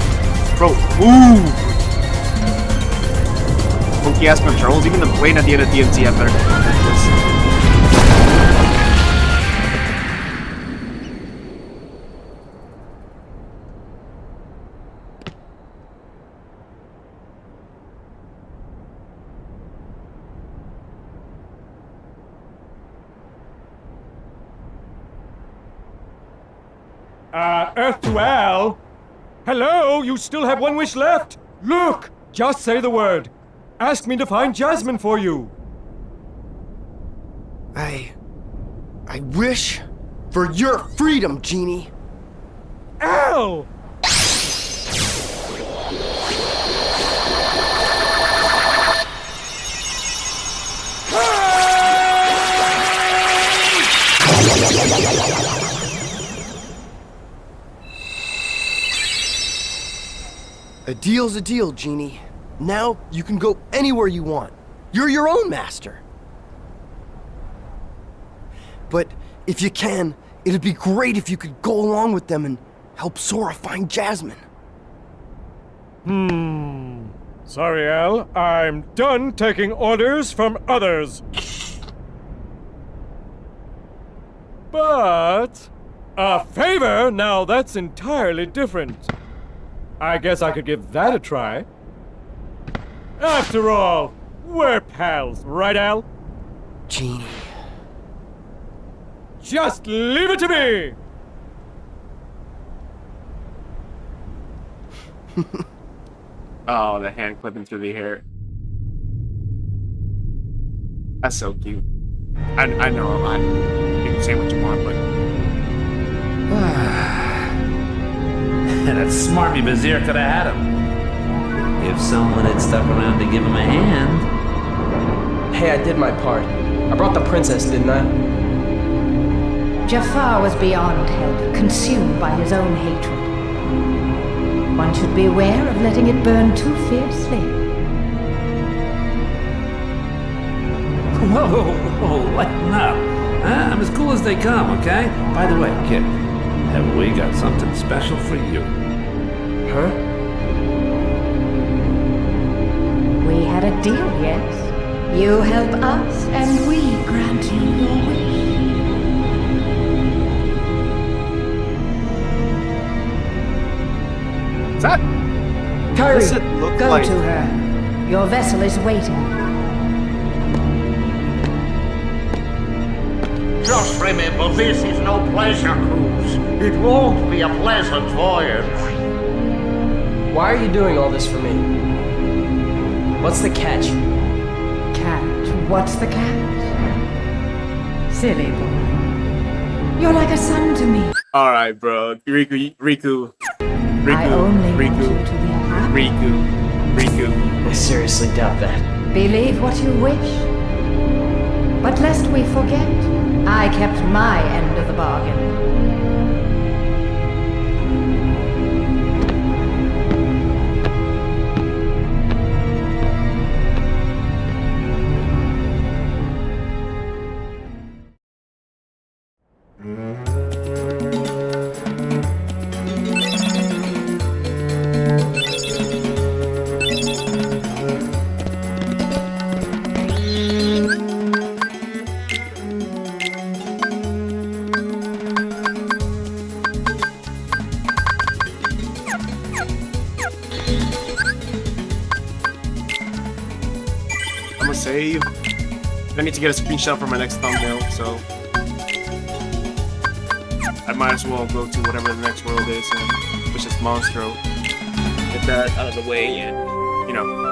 Bro, move! funky ass controls. Even the plane at the end of DMZ had better controls. Earth to Al? Hello, you still have one wish left. Look, just say the word. Ask me to find Jasmine for you. I wish for your freedom, Genie. Al! A deal's a deal, Genie. Now you can go anywhere you want. You're your own master. But if you can, it'd be great if you could go along with them and help Sora find Jasmine. Sorry, Al. I'm done taking orders from others. But a favor? Now that's entirely different. I guess I could give that a try. After all, we're pals, right, Al? Genie. Just leave it to me! Oh, the hand clipping through the hair. That's so cute. I know a lot. You can say what you want, but That smarmy vizier could have had him. If someone had stuck around to give him a hand. Hey, I did my part. I brought the princess, didn't I? Jafar was beyond help, consumed by his own hatred. One should beware of letting it burn too fiercely. Whoa, lighten up. I'm as cool as they come, okay? By the way, kid, have we got something special for you? Huh? We had a deal, yes? You help us, and we grant you your wish. is that? Kyrie, Does it look go like- to her. Your vessel is waiting. Just remember, this is no pleasure cruise. It won't be a pleasant voyage. Why are you doing all this for me? What's the catch? Catch? What's the catch? Silly boy. You're like a son to me. All right, bro. Riku. I only want you to be happy. Riku. I seriously doubt that. Believe what you wish. But lest we forget, I kept my end of the bargain. I'm gonna save. I need to get a screenshot for my next thumbnail, so I might as well go to whatever the next world is, which is Monstro. Get that out of the way, and you know.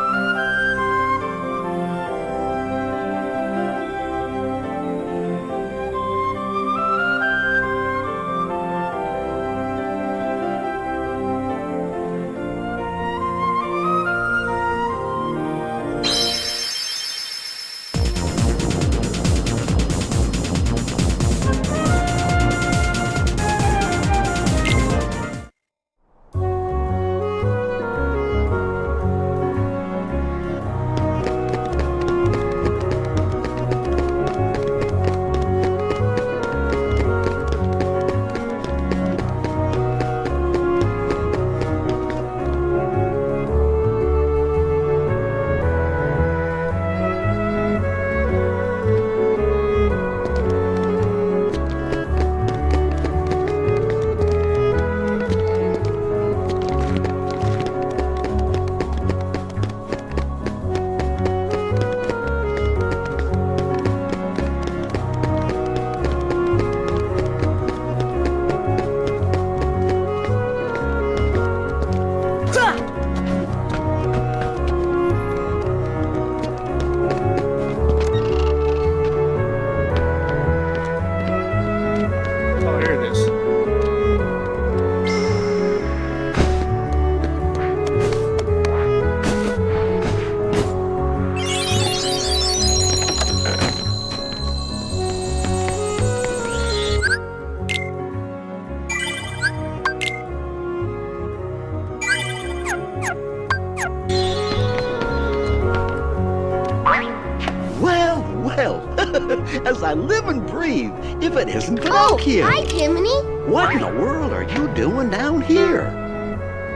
else I live and breathe if it isn't Pinocchio? Oh, hi, Jiminy. What in the world are you doing down here?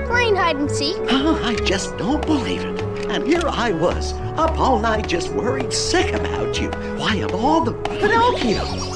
Playing hide and seek. Oh, I just don't believe it. And here I was, up all night just worried sick about you. Why, of all the Pinocchio!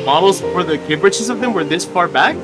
Models for the kid britches of them were this far back?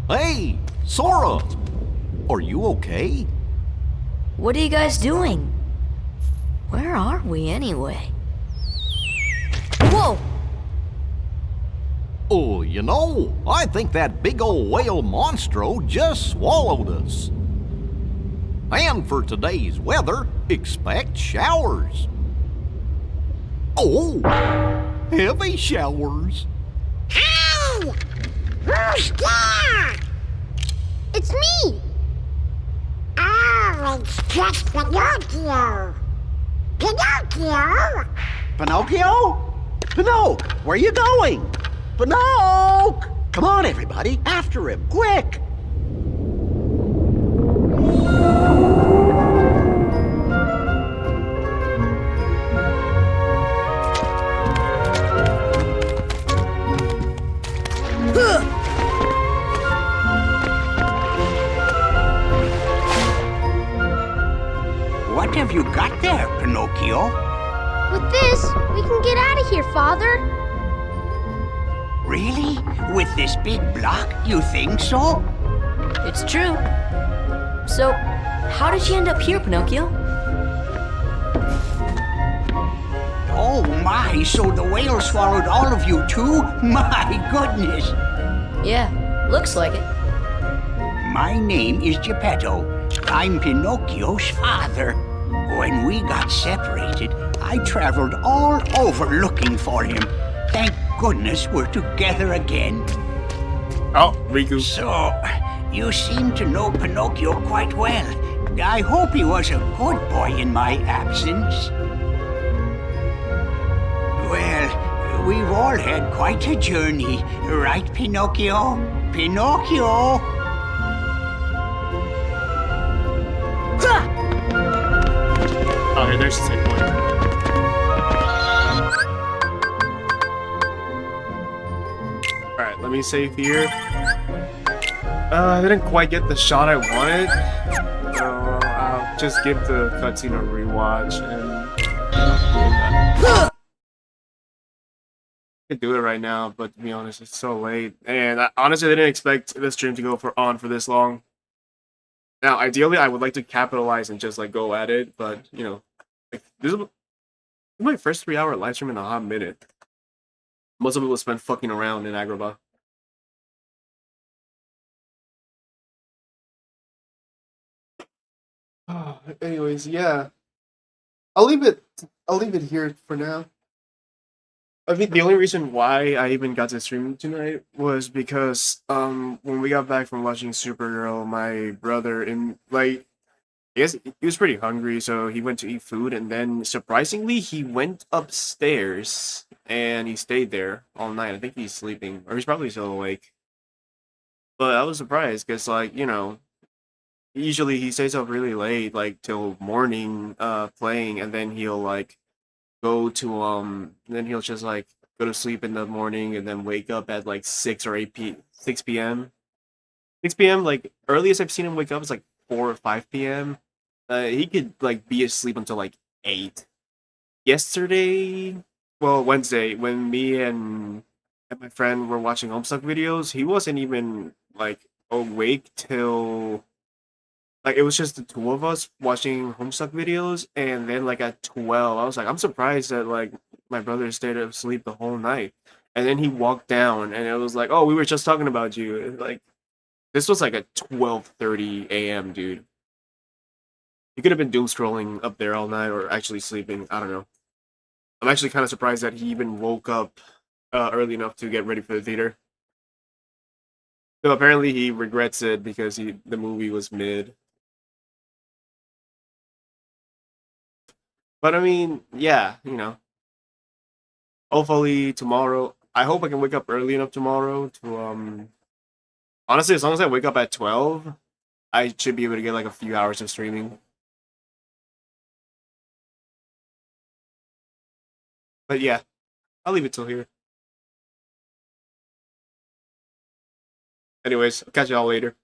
Hey, Sora! Are you okay? What are you guys doing? Where are we anyway? Whoa! Oh, you know, I think that big old whale monstro just swallowed us. And for today's weather, expect showers. Oh, heavy showers. Ow! Who's there? It's me! Oh, it's just Pinocchio! Pinocchio! Pinocchio? Pinocchio, where you going? Pinocchio! Come on, everybody, after him, quick! What have you got there, Pinocchio? With this, we can get out of here, Father. Really? With this big block, you think so? It's true. So, how did you end up here, Pinocchio? Oh my, so the whale swallowed all of you too? My goodness! Yeah, looks like it. My name is Geppetto. I'm Pinocchio's father. When we got separated, I traveled all over looking for him. Thank goodness we're together again. Oh, Riku. So, you seem to know Pinocchio quite well. I hope he was a good boy in my absence. Well, we've all had quite a journey, right, Pinocchio? Pinocchio! Okay, there's the same point. Alright, let me save here. I didn't quite get the shot I wanted. So I'll just give the cutscene a rewatch and I could do it right now, but to be honest, it's so late. And I honestly didn't expect the stream to go on for this long. Now, ideally, I would like to capitalize and just like go at it, but you know, like, this is my first 3-hour live stream in a hot minute. Most of it was spent fucking around in Agrabah. Anyways, yeah, I'll leave it. I'll leave it here for now. I think the only reason why I even got to stream tonight was because when we got back from watching Supergirl, my brother I guess he was pretty hungry, so he went to eat food, and then surprisingly he went upstairs and he stayed there all night. I think he's sleeping, or he's probably still awake. But I was surprised because, like, you know, usually he stays up really late, like till morning, playing, and then he'll like then he'll just like go to sleep in the morning and then wake up at like 6 p.m. 6 p.m. Like earliest I've seen him wake up is like 4 or 5 p.m. He could like be asleep until like 8. Wednesday, when me and my friend were watching Homestuck videos, he wasn't even like awake till like it was just the two of us watching Homestuck videos, and then like at 12, I was like, I'm surprised that like my brother stayed asleep the whole night. And then he walked down, and it was like, oh, we were just talking about you. Like this was like at 12:30 a.m., dude. He could have been doom scrolling up there all night, or actually sleeping. I don't know. I'm actually kind of surprised that he even woke up early enough to get ready for the theater. So apparently he regrets it because the movie was mid. But I mean, yeah, you know. Hopefully tomorrow. I hope I can wake up early enough tomorrow to honestly, as long as I wake up at 12, I should be able to get like a few hours of streaming. But yeah, I'll leave it till here. Anyways, I'll catch y'all later.